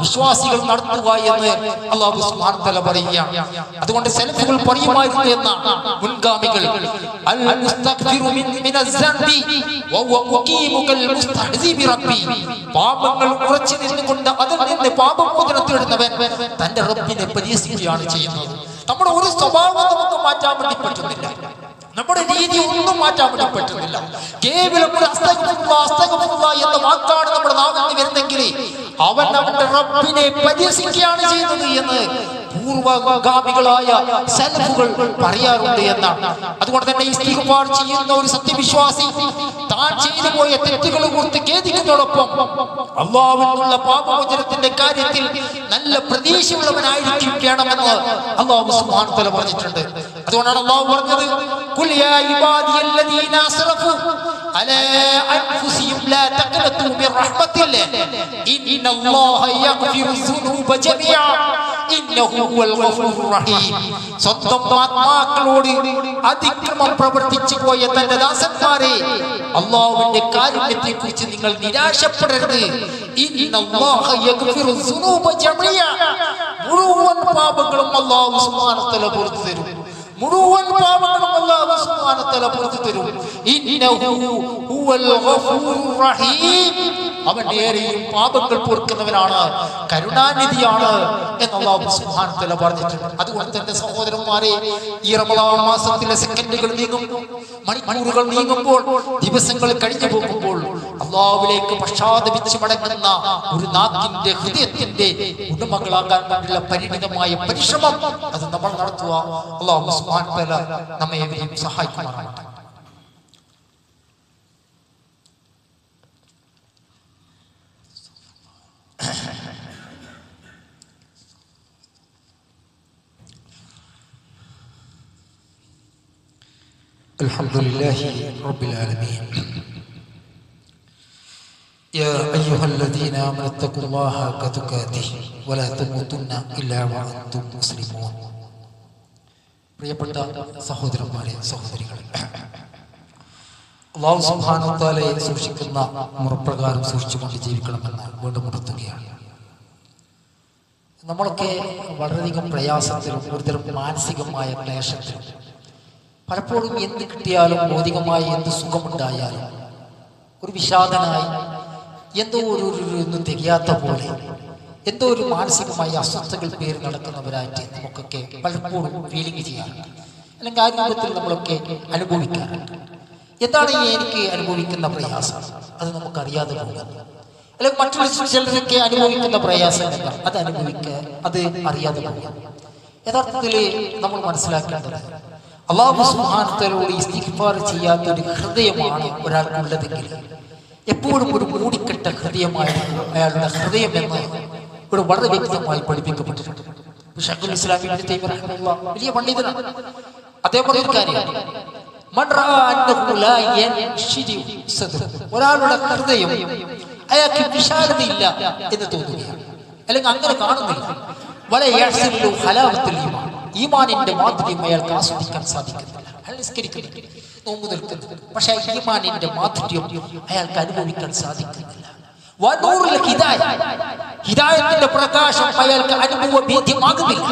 വിശ്വാസികൾ നടത്തുക എന്ന് അല്ലാഹു സുബ്ഹാനഹു വ തആല പറയുകയാണ്. അതുകൊണ്ട് സലഫുകൾ പറയുമായിരുന്നു എന്നാണ് മുൻഗാമികൾ, അൽ മുസ്തഗ്ഫിറു മിനസ്സൻബി വഹുവ മുഖീമുകൽ മുസ്തഹ്സി ബിറബ്ബി. പാപങ്ങൾ ഉറച്ചു നിന്നുകൊണ്ട് അതിൽ നിന്ന് പാപമോചനം തേടുന്നവൻ തന്റെ റബ്ബിനെ പരിഹസിക്കുകയാണ് ചെയ്യുന്നത്. നമ്മുടെ ഒരു സ്വഭാവം നമുക്ക് മാറ്റാൻ വേണ്ടി പറ്റുന്നില്ല, നമ്മുടെ രീതി ഒന്നും മാറ്റാൻ വേണ്ടി പറ്റുന്നില്ല. കേവലം ഒരു അസ്തഗ്ഫിറുല്ലാഹ് എന്ന വാക്കാണ് നമ്മുടെ നാവിൽ നിന്ന് വരുന്നെങ്കിൽ അവൻ അവന്റെ റബ്ബിനെ പരിഹസിക്കുകയാണ് ചെയ്യുന്നത് എന്ന് പൂർവഗാമികളായ സലഫുകൾ പറയാറുണ്ട് എന്നാണ്. അതുകൊണ്ട് തന്നെ ഇസ്തിഗ്ഫാർ ചെയ്യുന്ന ഒരു സത്യവിശ്വാസി താൻ ചെയ്തു പോയ തെറ്റുകളെ കുറിച്ച് ഖേദിക്കുന്നതോടൊപ്പം അല്ലാഹുവിനുള്ള പാപമോചനത്തിന്റെ കാര്യത്തിൽ നല്ല പ്രതീക്ഷയുള്ളവനായിരിക്കും വേണമെന്ന് അല്ലാഹു സുബ്ഹാനഹു വ തആല പറഞ്ഞിട്ടുണ്ട്. അതുകൊണ്ടാണ് അല്ലാഹു പറഞ്ഞത്, ഖുൽ യാ ഇബാദിയല്ലദീന അസ്റഫു അലാ അൻഫുസിഹിം ലാ തഖ്നതു മിർ റഹ്മത്തില്ലാഹ് ഇന്നല്ലാഹ യഗ്ഫിറു ദുനൂബ ജമീഅ ഇന്നഹു ഹുവൽ ഗഫൂറുർ റഹീം. സ്വന്തം ആത്മാക്കളോട് അതിക്രമം പ്രവർത്തിച്ചു പോയ തന്റെ ദാസന്മാരെ അല്ലാഹുവിന്റെ കാരുണ്യത്തെ കുറിച്ച് നിങ്ങൾ നിരാശപ്പെടരുത്. ഇന്നല്ലാഹ യഗ്ഫിറു ദുനൂബ ജമീഅ. മുഴുവൻ പാപങ്ങളും അല്ലാഹു സുബ്ഹാനഹു വ തആല പുറത്തു തരും. മുഴുവൻ പാപങ്ങളും അല്ലാഹു സുബ്ഹാനഹു വ തആല പുറത്തു തരും. ഇന്നഹു ഹുവൽ ഗഫൂറുർ റഹീം. അവൻ ഏറെയും പാപങ്ങൾ പൊറുക്കുന്നവനാണ്, കരുണാനിധിയാണ് എന്ന് അല്ലാഹു സുബ്ഹാനഹു വ തആല പറഞ്ഞിട്ടുണ്ട്. അതുകൊണ്ട് തന്നെ സഹോദരന്മാരെ, ഈ റമളാൻ മാസത്തിലെ സെക്കൻഡുകൾ നീങ്ങുമ്പോൾ, മണിക്കൂറുകൾ നീങ്ങുമ്പോൾ, ദിവസങ്ങൾ കഴിഞ്ഞു പോകുമ്പോൾ അല്ലാഹുവിലേക്ക് പശ്ചാത്തപിച്ച് മടങ്ങുന്ന ഒരു നാക്കിന്റെ ഹൃദയത്തിന്റെ ഉടമകളാകാൻ വേണ്ടിയുള്ള പരിണിതമായ പരിശ്രമം അത് നമ്മൾ നടത്തുക. അല്ലാഹു സുബ്ഹാനഹു വ തആല നമ്മെ ഏവരെയും സഹായിക്കുമാറാകട്ടെ. الحمد لله رب العالمين. يا أيها الذين آمنوا اتقوا الله حق تقاته ولا تموتن إلا وأنتم مسلمون. പ്രിയപ്പെട്ട സഹോദരന്മാരെ, സഹോദരികളെ, അല്ലാഹു സുബ്ഹാനഹു വ തആലയെ സൂക്ഷിക്കുന്ന മുറപ്രകാരം സൂക്ഷിച്ചുകൊണ്ട് ജീവിക്കണമെന്ന് വീണ്ടും ഉണർത്തുകയാണ്. നമ്മളൊക്കെ വളരെയധികം പ്രയാസത്തിലും ഒരുതരം മാനസികമായ ക്ലേശത്തിലും പലപ്പോഴും എന്ത് കിട്ടിയാലും ഭൗതികമായി എന്ത് സുഖമുണ്ടായാലും ഒരു വിഷാദനായി എന്തോ ഒന്നും തികയാത്ത പോലെ എന്തോ ഒരു മാനസികമായ അസ്വസ്ഥകൾ പേര് നടക്കുന്നവരായിട്ട് നമുക്കൊക്കെ പലപ്പോഴും ഫീലിംഗ് ചെയ്യാറുണ്ട്, അല്ലെങ്കിൽ ആ രൂപത്തിൽ നമ്മളൊക്കെ അനുഭവിക്കാറുണ്ട്. എന്താണ് എനിക്ക് അനുഭവിക്കുന്ന പ്രയാസം? അത് നമുക്കറിയാതെ പോകുന്നു. അല്ലെങ്കിൽ മറ്റുള്ള ചിലരൊക്കെ അനുഭവിക്കുന്ന പ്രയാസം എന്താണ്? അത് അറിയാതെ പോകുന്നു. യഥാർത്ഥത്തിൽ നമ്മൾ മനസ്സിലാക്കേണ്ടത് അല്ലാഹു സുബ്ഹാനഹു വ തആലയോട് ഇസ്തിഗ്ഫാർ ചെയ്യാത്ത ഒരു ഹൃദയമാണ് ഒരാൾക്കുള്ളതെങ്കിൽ എപ്പോഴും ഒരു മൂടിക്കെട്ട ഹൃദയമായിരുന്നു അയാളുടെ ഹൃദയം എന്ന് ഇവിടെ വളരെ വ്യക്തമായി പഠിപ്പിക്കപ്പെട്ടിട്ടുണ്ട്. ശൈഖുൽ ഇസ്ലാം ഇബ്നു തൈമിയ്യ റഹിമഹുല്ലാഹ് വലിയ പണ്ഡിതനാണ്. അതേപോലെ ഒരു കാര്യം, ഒരാളുടെ ഹൃദയം അയാൾക്ക് വിശാലതയില്ല എന്ന് തോന്നുകയാണ്, അല്ലെങ്കിൽ അങ്ങനെ കാണുന്നില്ല. ഈമാനിന്റെ മാധുര്യം അയാൾക്ക് ആസ്വദിക്കാൻ സാധിക്കുന്നില്ല. അയാൾ നിസ്കരിക്കുന്നുണ്ട്, നോമ്പ് നിൽക്കുന്നുണ്ട്, പക്ഷെ ഈമാനിന്റെ മാധുര്യം അയാൾക്ക് അനുഭവിക്കാൻ സാധിക്കുന്നില്ല. ഹിദായത്തിന്റെ പ്രകാശം അയാൾക്ക് അനുഭവഭേദ്യമാകുന്നില്ല.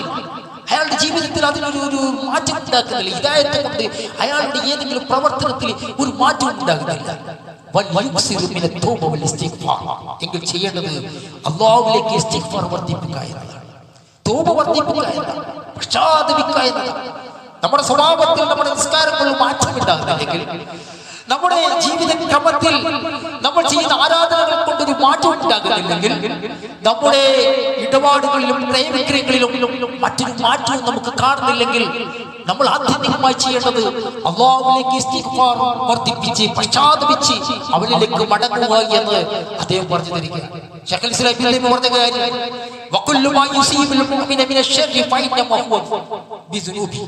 അയാളുടെ ജീവിതത്തിൽ അതിനൊരു മാറ്റം ഉണ്ടാക്കുന്നില്ല. ഹിദായത്ത് കൊണ്ട് അയാളുടെ ഏതെങ്കിലും പ്രവർത്തനത്തിൽ ഒരു മാറ്റം ഉണ്ടാകുന്നില്ല. എങ്കിൽ ചെയ്യേണ്ടത് അല്ലാഹുവിലേക്ക് ഇസ്തിഗ്ഫാർ വർദ്ധിപ്പിക്കുക എന്നതാണ്, തൗബ വർദ്ധിപ്പിക്കുക എന്നതാണ്, പശ്ചാത്തപിക്കുക എന്നതാണ്. നമ്മുടെ സ്വഭാവത്തിൽ നമ്മുടെ നിസ്കാരങ്ങളിൽ മാറ്റം ഉണ്ടാകുന്നില്ലെങ്കിൽ, നമ്മുടെ ജീവിത ക്രമത്തിൽ നമ്മൾ ചെയ്യുന്ന ആരാധനകൾ കൊണ്ടൊരു മാറ്റം ഉണ്ടാകുന്നില്ലെങ്കിൽ, നമ്മുടെ ഇടപാടുകളിലും ക്രയവിക്രയങ്ങളിലും മറ്റൊരു മാറ്റവും നമുക്ക് കാണുന്നില്ലെങ്കിൽ, നമ്മൾ ആത്യന്തികമായി ചെയ്യേണ്ടത് അല്ലാഹുവിലേക്ക് ഇസ്തിഗ്ഫാർ വർദ്ധിപ്പിച്ച് പശ്ചാത്തപിച്ച് അവനിലേക്ക് മടങ്ങുക എന്ന് അദ്ദേഹം പറഞ്ഞു തരികയാണ്. ശൈഖുൽ ഇസ്ലാം ഇബ്നു തൈമിയ്യ പറഞ്ഞ കാര്യം, വകുല്ലു മാ യുസീബുൽ മുഅ്മിന മിന ശർരി ഫഇന്നമാ ഹുവ ബിദുനൂബി.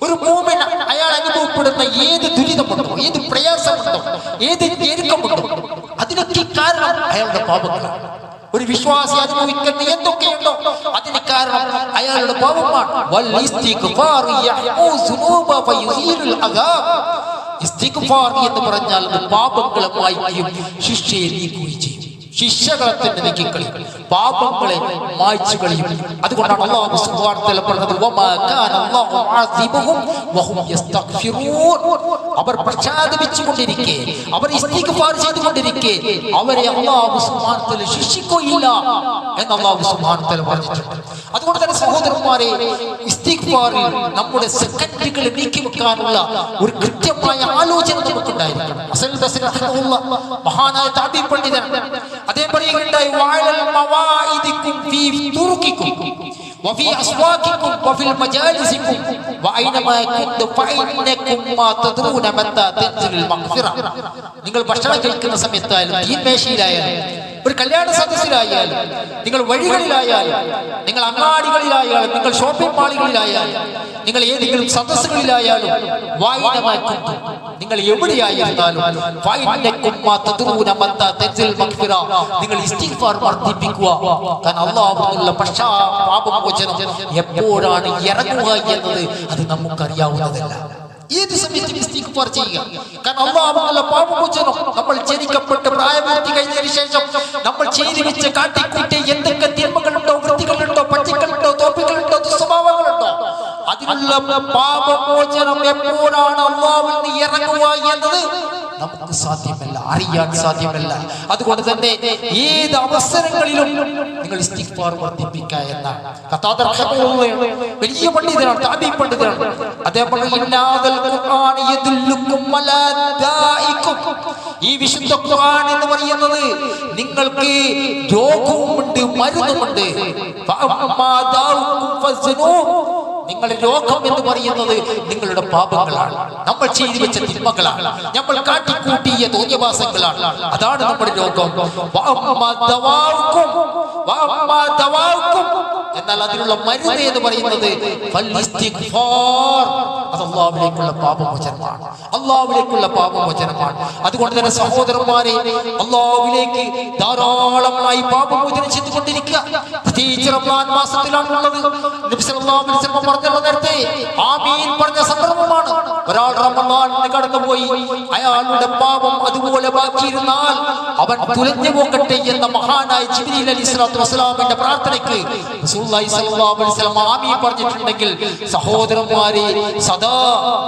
ഒരു മുഅ്മിൻ അയാൾ അനുഭവപ്പെടുന്ന ഏത് ദുരിതമുണ്ടോ, ഏത് പ്രയാസമുണ്ടോ, ഏത് ഞെരുക്കമുണ്ടോ, അതിനൊക്കെ കാരണം അയാളുടെ പാപങ്ങളാണ്. ഒരു വിശ്വാസി അനുഭവിക്കുന്ന എന്തൊക്കെയുണ്ടോ അതിന് കാരണം അയാളുടെ പാപമാണ്. ഇസ്തിഗ്ഫാർ എന്ന് പറഞ്ഞാൽ പാപങ്ങളെ മായ്ക്കുകയും ശിക്ഷയെ നീക്കുകയും ചെയ്യും. ശിക്ഷകളെ തന്നെ നീക്കിക്കളയും, പാപങ്ങളെ മായ്ച്ചു കളയും. അതുകൊണ്ടാണ് അല്ലാഹു സുബ്ഹാനഹു വ തആല പറഞ്ഞത്, വമാ കാന അല്ലാഹു മുഅസിബുഹും വഹും യസ്തഗ്ഫിറൂൻ. അവർ പശ്ചാത്തപിച്ചുകൊണ്ടിരിക്കെ, അവർ ഇസ്തിഗ്ഫാർ ചെയ്തുകൊണ്ടിരിക്കെ അവരെ അല്ലാഹു സുബ്ഹാനഹു വ തആല ശിക്ഷിക്കുകയില്ല എന്ന് അല്ലാഹു സുബ്ഹാനഹു വ തആല പറഞ്ഞിട്ടുണ്ട്. അതുകൊണ്ട് തന്നെ സഹോദരന്മാരെ, ഇസ്തിഗ്ഫാറിൽ നമ്മുടെ സെക്കൻഡുകൾ നീക്കി വെക്കാനുള്ള ഒരു കൃത്യമായ ആലോചന നമുക്കുണ്ടായിരിക്കണം. അസ്സൽ ബസ്രി റഹിമഹുല്ലാഹ് മഹാനായ താബീ പണ്ഡിതനാണ്. അദ്ദേഹം പറയുകയുണ്ടായി, വഅലൽ മവാഇദികും ഫീ തുറുകികും വഫീ അസ്വാഖികും വഫിൽ മജാലിസികും വഅൈനമാ കുന്തും ഫഇന്നകും മാ തദ്റൂന മത്താ തൻസിലുൽ മഗ്ഫിറ. നിങ്ങൾ ഭക്ഷണം കഴിക്കുന്ന സമയത്തായാലും, തീൻമേശയിലായാലും, ഒരു കല്യാണ സദസ്സിലായാലും, നിങ്ങൾ വഴികളിലായാലും, നിങ്ങൾ അങ്ങാടികളിലായാലും, നിങ്ങൾ ഷോപ്പിംഗ് മാളുകളിലായാലും, നിങ്ങൾ ഏതെങ്കിലും സദസ്സുകളിലായാലും, നിങ്ങൾ എവിടെയായിരുന്നാലും നിങ്ങൾ ഇസ്തിഗ്ഫാർ വർദ്ധിപ്പിക്കുക. കാരണം അല്ലാഹുവിനുള്ള പാപമോചനം എപ്പോഴാണ് ഇറങ്ങുക എന്നത് അത് നമുക്കറിയാവുന്നതല്ല. ഏത് സമയത്തും ഇസ്തിഗ്ഫാർ ചെയ്യുക. കാരണം അല്ലാഹുവിനുള്ള പാപമോചനം നമ്മൾ ജനിക്കപ്പെട്ട് പ്രായപൂർത്തി കഴിഞ്ഞതിന് ശേഷം നമ്മൾ ചെയ്തു വെച്ച് കാട്ടിക്കൂട്ടി എന്തൊക്കെ തിന്മകളുണ്ടോ, വൃത്തികളുണ്ടോ, പട്ടികളുണ്ടോ, തോപ്പികളുണ്ടോ, ദുസ്വഭാവങ്ങളുണ്ടോ, അതിനുള്ള പാപമോചനം എപ്പോഴാണ് അല്ലാഹുവിൽ നിന്ന് ഇറങ്ങുക എന്നത് നമുക്ക് സാധ്യമല്ല, അറിയാൻ സാധ്യമല്ല. അതുകൊണ്ട് തന്നെ ഏത് അവസരങ്ങളിലും നിങ്ങൾ ഇസ്തിഗ്ഫാർ വർദ്ധിപ്പിക്കുക എന്നാണ്. ഖത്താദ റഹിമഹുല്ലാഹ് വലിയ പണ്ഡിതനാണ്, താബീ പണ്ഡിതനാണ്. അതേപോലെ ഇന്നാദൽ ഖുർആൻ യദുല്ലുക്കും അലാ ദാഇക്കും. ഈ വിശുദ്ധ ഖുർആൻ എന്ന് പറയുന്നത് നിങ്ങൾക്ക് രോഗവുമുണ്ട്, മരുന്നുമുണ്ട്. ഫഅമ്മാ ദാഉക്കും ഫസ്നൂ. നിങ്ങളുടെ രോഗം എന്ന് പറയുന്നത് നിങ്ങളുടെ പാപങ്ങളാണ്, നമ്മൾ ചെയ്തു വെച്ച തിന്മകളാണ്, നമ്മൾ കാട്ടിക്കൂട്ടിയ തോന്നിയവാസങ്ങളാണ്. അതാണ് നമ്മുടെ രോഗം. എന്നാൽ അതിനുള്ള മരുന്ന് എന്ന് പറയുന്നത് അത് അല്ലാഹുവിലേക്കുള്ള പാപമോചനമാണ്. അല്ലാഹുവിലേക്കുള്ള പാപമോചനമാണ്. അതുകൊണ്ട് തന്നെ സഹോദരന്മാരെ, അല്ലാഹുവിലേക്ക് ധാരാളമായി പാപമോചനം ചെയ്തുകൊണ്ടിരിക്കുക. പ്രത്യേകിച്ച് റമദാൻ മാസത്തിലാണുള്ളത്. നബി സല്ലല്ലാഹു അലൈഹി വസല്ലം പറഞ്ഞല്ലോ നേരത്തെ, ആമീൻ പറഞ്ഞ സന്ദർഭമാണ്. ഒരാൾ റമദാനിൽ കടന്നുപോയി, അയാളുടെ പാപം അതുപോലെ ബാക്കിയിരുന്നാൽ അവൻ തുലഞ്ഞു പോകട്ടെ എന്ന മഹാനായ ജിബ്രീൽ അലൈഹിസ്സലാത്തു വസ്സലാമിന്റെ പ്രാർത്ഥനയ്ക്ക് റസൂലുള്ളാഹി സ്വല്ലല്ലാഹു അലൈഹി വസല്ലം ആമീൻ പറഞ്ഞിട്ടുണ്ടെങ്കിൽ സഹോദരന്മാരെ, സദാ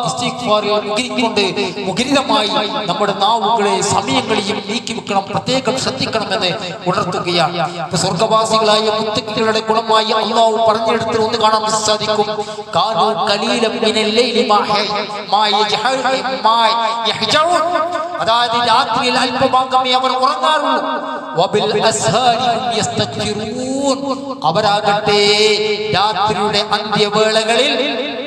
ഇസ്തിഗ്ഫാറിൽ മുഖരിതമായി നമ്മുടെ നാവുകളെ സമയങ്ങളെയും നീക്കി വെക്കണം, പ്രത്യേകം ശ്രദ്ധിക്കണമെന്ന് ഉണർത്തുകയാണ്. സ്വർഗവാസികളായ മുത്തഖികളുടെ ഗുണമായി അല്ലാഹു പറഞ്ഞെടുത്ത് ഒന്ന് കാണാൻ സാധിക്കും. കാനൂ ഖലീലൻ മിനൽ ലൈലി മാ യഹ്ജഊൻ, അതായത് രാത്രിയിൽ അല്പഭാഗമേ അവർ ഉറങ്ങാറുള്ളൂ. വബിൽ അസ്ഹാരി ഹും യസ്തഗ്ഫിറൂൻ, അവരാകട്ടെ രാത്രിയുടെ അന്ത്യവേളകളിൽ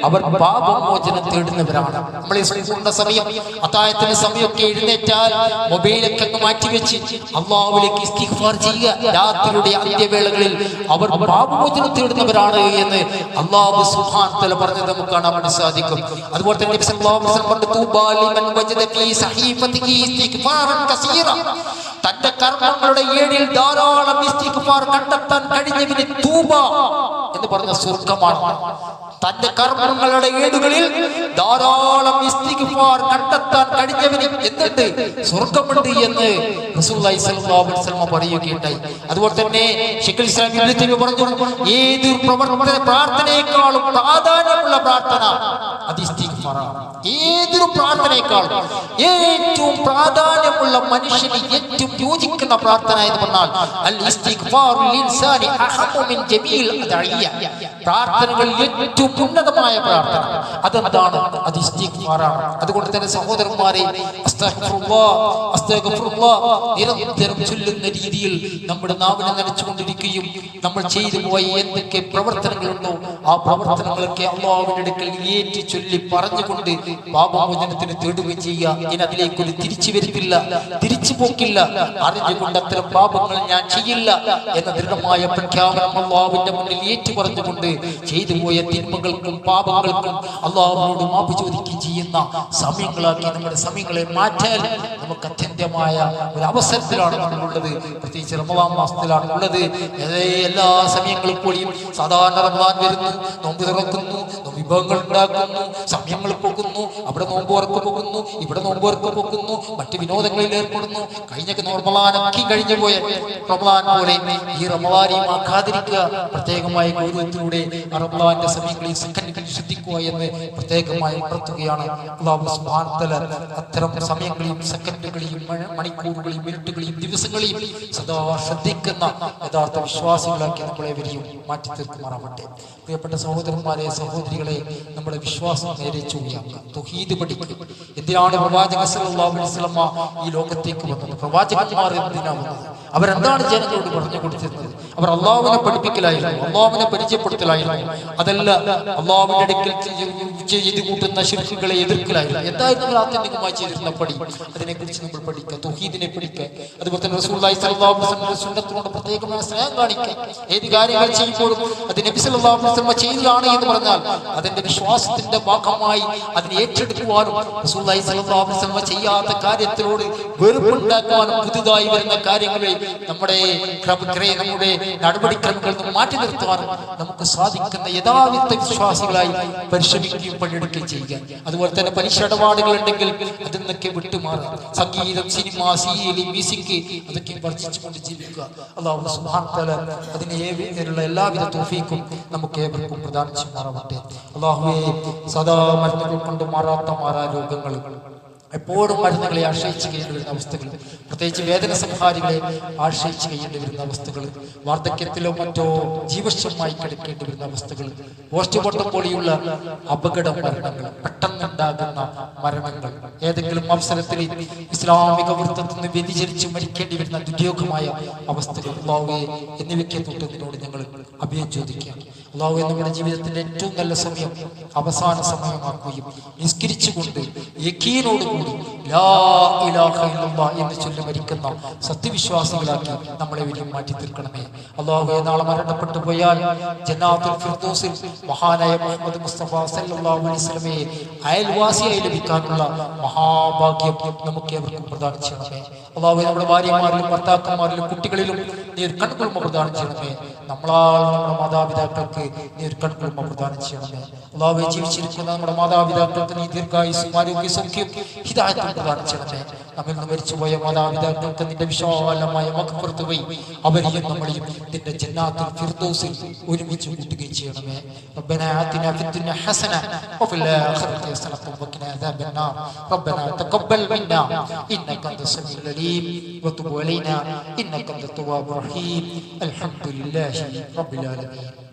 അവർ പാപമോചനം തേടുന്നവരാണ്. നമ്മൾ ഈ സ്കൂളിന്റെ സമയം, അത്താഴത്തിന്റെ സമയമൊക്കെ എഴുന്നേറ്റാൽ മൊബൈലൊക്കെ മാറ്റിവെച്ച് അല്ലാഹുവിലേക്ക് ഇസ്തിഗ്ഫാർ ചെയ്യുക. രാത്രിയുടെ അന്ത്യവേളകളിൽ അവർ പാപമോചനം തേടുന്നവരാണ് എന്ന് അല്ലാഹു സുബ്ഹാനഹു വ തആല പറഞ്ഞത് നമുക്ക് കാണാൻ സാധിക്കും. അതുപോലെ തന്നെ നബി സല്ലല്ലാഹു അലൈഹി വസല്ലം പറഞ്ഞു, തൂബാ ലിമൻ വജദ ഫീ സഹീഫതിഹി ഇസ്തിഗ്ഫാറൻ കസീറ, തന്റെ കർമ്മങ്ങളുടെ ഏടിൽ ധാരാളം ഇസ്തിഗ്ഫാർ കണ്ടെത്താൻ കഴിഞ്ഞവന് തൂബ എന്ന് പറഞ്ഞ സ്വർഗ്ഗമാണ്. തന്റെ കർമ്മങ്ങളുടെ ഏടുകളിൽ ധാരാളം ഇസ്തിഗ്ഫാർ കണ്ടെത്താൻ കഴിഞ്ഞവന് എന്നിട്ട് സ്വർഗ്ഗമുണ്ട് എന്ന് റസൂലുള്ളാഹി സ്വല്ലല്ലാഹു അലൈഹി വസല്ലം പറയുകയുണ്ടായി. അതുപോലെ തന്നെ ശൈഖുൽ ഇസ്ലാം ഇബ്നു തൈമിയ്യ പറഞ്ഞു, ഏതൊരു പ്രാർത്ഥനയെക്കാളും പ്രാധാന്യമുള്ള പ്രാർത്ഥന അത് ഇസ്തിഗ്ഫാറാണ്. ഏതൊരു പ്രാർത്ഥനയെക്കാളും ഏറ്റവും പ്രാധാന്യമുള്ള, മനുഷ്യന് ഏറ്റവും യോജിക്കുന്ന പ്രാർത്ഥന എന്ന് പറഞ്ഞാൽ അൽ ഇസ്തിഗ്ഫാറു ലിൻസാനി അഹമ്മു മിൻ ജമീൽ അദഇയ്യ, പ്രാർത്ഥനകളിൽ ഏറ്റവും ഉന്നതമായ പ്രാർത്ഥന അതെന്താണ്? അത് ഇസ്തിഗ്ഫാറാണ്. അതുകൊണ്ട് തന്നെ സഹോദരന്മാരെ, നിരന്തരം ചൊല്ലുന്ന രീതിയിൽ നമ്മുടെ നാവിനെ നനച്ചുകൊണ്ടിരിക്കുകയും നമ്മൾ ചെയ്തു പോയ എന്തൊക്കെ പ്രവർത്തനങ്ങളുണ്ടോ ആ പ്രവർത്തനങ്ങളൊക്കെ അല്ലാഹുവിന്റെ അടുക്കൽ ഏറ്റു ചൊല്ലി പറഞ്ഞുകൊണ്ട് പാപമോചനത്തിന് തേടുകയും ചെയ്യുക. ഇനി അതിലേക്കൊരു തിരിച്ചു വരില്ല, തിരിച്ചു പോക്കില്ല. അറിഞ്ഞുകൊണ്ട് അത്തരം പാപങ്ങൾ ഞാൻ ചെയ്യില്ല എന്ന ദൃഢമായ പ്രഖ്യാപനം അല്ലാഹുവിന്റെ മുന്നിൽ ഏറ്റു പറഞ്ഞുകൊണ്ട് ചെയ്തു പോയ തിന്മകൾക്കും പാപങ്ങൾക്കും അല്ലാഹുവിനോട് മാപ്പ് ചോദിക്കുകയും ചെയ്യുന്ന സമയങ്ങളാക്കി നമ്മുടെ സമയങ്ങളെ മാറ്റാൻ നമുക്ക് അത്യന്തമായ ഒരു അവസരത്തിലാണ് നമ്മളുള്ളത്. പ്രത്യേകിച്ച് റമദാൻ മാസത്തിലാണ് ഉള്ളത്. എല്ലാ സമയങ്ങളും കൂടിയും സാധാരണ റമദാൻ വരുന്നു, നോമ്പ് തുറക്കുന്നു, വിഭവങ്ങൾ ഉണ്ടാക്കുന്നു, സമയങ്ങൾ പോകുന്നു, അവിടെ നോമ്പ് ഉറക്ക് പോകുന്നു, ഇവിടെ നോമ്പ് ഉറക്ക് പോകുന്നു, മറ്റു വിനോദങ്ങളിൽ ഏർപ്പെടുന്നു. കഴിഞ്ഞൊക്കെ റമദാനൊക്കെ കഴിഞ്ഞു പോയ റമദാൻ പോലെ ഈ റമദാനെയും ആക്കാതിരിക്കുക. പ്രത്യേകമായ ഗൗരവത്തിലൂടെ റമദാന്റെ സമയങ്ങളിൽ സെക്കൻഡുകൾ ശ്രദ്ധിക്കുക എന്ന് പ്രത്യേകമായി ഉണർത്തുകയാണ്. അല്ലാഹു സുബ്ഹാനഹു വ തആല അത്തരം സമയങ്ങളെയും സെക്കൻഡുകളെയും മണിക്കൂറുകളെയും മിനിറ്റുകളെയും ദിവസങ്ങളെയും സദാ ശ്രദ്ധിക്കുന്ന യഥാർത്ഥ വിശ്വാസികളാക്കി നമ്മളെവരെയും മാറ്റി തീർക്കുമാറാവട്ടെ. പ്രിയപ്പെട്ട സഹോദരന്മാരെ, സഹോദരികളെ, നമ്മുടെ വിശ്വാസം നേരെ ചൊവ്വയാക്കുക, തൗഹീദ് പഠിക്കുക. എന്തിനാണ് പ്രവാചകൻ സല്ലല്ലാഹു അലൈഹി വസല്ലം ഈ ലോകത്തേക്ക് വന്നത്? പ്രവാചകന്മാർ എന്തിനാണ് വന്നത്? അവരെന്താണ് ജനങ്ങളോട് പറഞ്ഞു കൊടുത്തിരുന്നത്? അവർ അള്ളാഹുവിനെ പഠിപ്പിക്കലായിരുന്നു, അള്ളാഹുവിനെ പരിചയപ്പെടുത്തലായിരുന്നു. അതല്ല അള്ളാഹുവിന്റെ അടുക്കൽ ചെയ്ത് കൂട്ടുന്ന ശിർക്കുകളെ എതിർക്കലായിരുന്നു. എന്തായിരുന്നു ആത്യന്തികമായി ചെയ്തിരുന്ന പടി? അതിനെക്കുറിച്ച് നമ്മൾ പഠിക്കുക, തൗഹീദിനെ പഠിക്കുക. അതുപോലെ തന്നെ റസൂലുള്ളാഹി സ്വല്ലല്ലാഹു അലൈഹി വസല്ലം സുന്നത്തിനോട് പ്രത്യേകമായ സ്നേഹം കാണിക്കുക. ഏത് കാര്യങ്ങൾ ചെയ്യുമ്പോഴും അത് നബി സല്ലല്ലാഹു അലൈഹി വസല്ലം ചെയ്തതാണ് എന്ന് പറഞ്ഞാൽ അതിന്റെ വിശ്വാസത്തിന്റെ ഭാഗമായി അതിനെ ഏറ്റെടുക്കുവാനും റസൂലുള്ളാഹി സ്വല്ലല്ലാഹു അലൈഹി വസല്ലം ചെയ്യാത്ത കാര്യത്തിനോട് വെറുപ്പുണ്ടാക്കുവാനും പുതുതായി വരുന്ന കാര്യങ്ങളെ നമ്മുടെ നടപടിക്രമങ്ങളിൽ നിന്ന് മാറ്റി നിർത്തുവാനും നമുക്ക് സാധിക്കുന്ന യഥാവിധ വിശ്വാസികളായി പരിശ്രമിക്കുകയും പണിയെടുക്കുകയും ചെയ്യുക. അതുപോലെ തന്നെ പലിശ ഇടപാടുകൾ ഉണ്ടെങ്കിൽ അതിൽ നിന്നൊക്കെ വിട്ടുമാറുക. സംഗീതം, സിനിമ, സീരിയൽ, മ്യൂസിക് അതൊക്കെ വർജിച്ചുകൊണ്ട് ജീവിക്കുക. അല്ലാഹു സുബ്ഹാനഹു വ തആല അതിനുള്ള എല്ലാവിധ തൗഫീഖും നമുക്ക് ഏവർക്കും പ്രദാനം ചെയ്യുമാറാവട്ടെ. അല്ലാഹുവേ, സദാ മരുന്നുകൾ കൊണ്ട് മാറാത്ത രോഗങ്ങൾ, എപ്പോഴും മരുന്നുകളെ ആശ്രയിച്ച് കഴിയേണ്ടി വരുന്ന അവസ്ഥകൾ, പ്രത്യേകിച്ച് വേദന സംഹാരികളെ ആശ്രയിച്ച് കഴിയേണ്ടി വരുന്ന അവസ്ഥകൾ, വാർദ്ധക്യത്തിലോ മറ്റോ ജീവശമായി കിടക്കേണ്ടി വരുന്ന അവസ്ഥകൾ, പോസ്റ്റ്മോർട്ടം പോലെയുള്ള അപകട മരണങ്ങൾ, പെട്ടെന്നുണ്ടാകുന്ന മരണങ്ങൾ, ഏതെങ്കിലും അവസരത്തിൽ ഇസ്ലാമിക വൃത്തത്തിൽ നിന്ന് വ്യതിചരിച്ച് മരിക്കേണ്ടി വരുന്ന ദുര്യോഗമായ അവസ്ഥകൾ, അല്ലാഹുവേ, എന്നിവയ്ക്ക് തൊട്ടതിനോട് ഞങ്ങൾ അഭയം ചോദിക്കുക. അല്ലാഹുവേ, നമ്മുടെ ജീവിതത്തിന്റെ ഏറ്റവും നല്ല സമയം അവസാന സമയമാക്കുകയും നിസ്കരിച്ചുകൊണ്ട് യഖീനോടുകൂടി ലാ ഇലാഹ ഇല്ലല്ലാഹ് എന്ന് ചൊല്ലി മരിക്കുന്ന സത്യവിശ്വാസികളാക്കി നമ്മളെ വലിയ മാറ്റി തീർക്കണമേ. അല്ലാഹുവേ, നാളെ മരണപ്പെട്ടു പോയാൽ ജന്നാത്തുൽ ഫിർദൗസിൽ മഹാനായ മുഹമ്മദ് മുസ്തഫ സല്ലല്ലാഹു അലൈഹി വസല്ലമയെ അയൽവാസിയായി ലഭിക്കാനുള്ള മഹാഭാഗ്യം നമുക്ക് ഏവർക്കും പ്രദാനം ചെയ്യണമേ. അല്ലാഹുവേ, നമ്മുടെ ഭാര്യമാരിലും ഭർത്താക്കന്മാരിലും കുട്ടികളിലും നീ ഒരു കൺകുളിർമ പ്രദാനം ചെയ്യണമേ. നമ്മളാൽ നമ്മുടെ മാതാപിതാക്കൾക്ക് നീ ഒരു കൺകുളിർമ പ്രദാനം ചെയ്യണമേ. അല്ലാഹുവേ, ജീവിച്ചിരിക്കുന്ന നമ്മുടെ മാതാപിതാക്കൾക്ക് നീ ദീർഘായുസ്സും ആരോഗ്യ സൗഖ്യം ഹിദായത്തും പ്രദാനം ചെയ്യണമേ. നമ്മിൽ നിന്ന് മരിച്ചുപോയ മാതാപിതാക്കൾക്ക് നിന്റെ വിശാലമായ മഗ്ഫിറത്ത് വഴി അവരെയും നമ്മളെയും നിന്റെ ജന്നാത്തുൽ ഫിർദൗസിൽ ഒരുമിച്ച് കൂട്ടുകയും ചെയ്യണമേ. ربنا آتنا في الدنيا حسنة وفي الآخرة حسنة وقنا عذاب النار. ربنا تقبل منا إنك أنت السميع العليم وتب علينا إنك أنت التواب الرحيم. الحمد لله رب العالمين.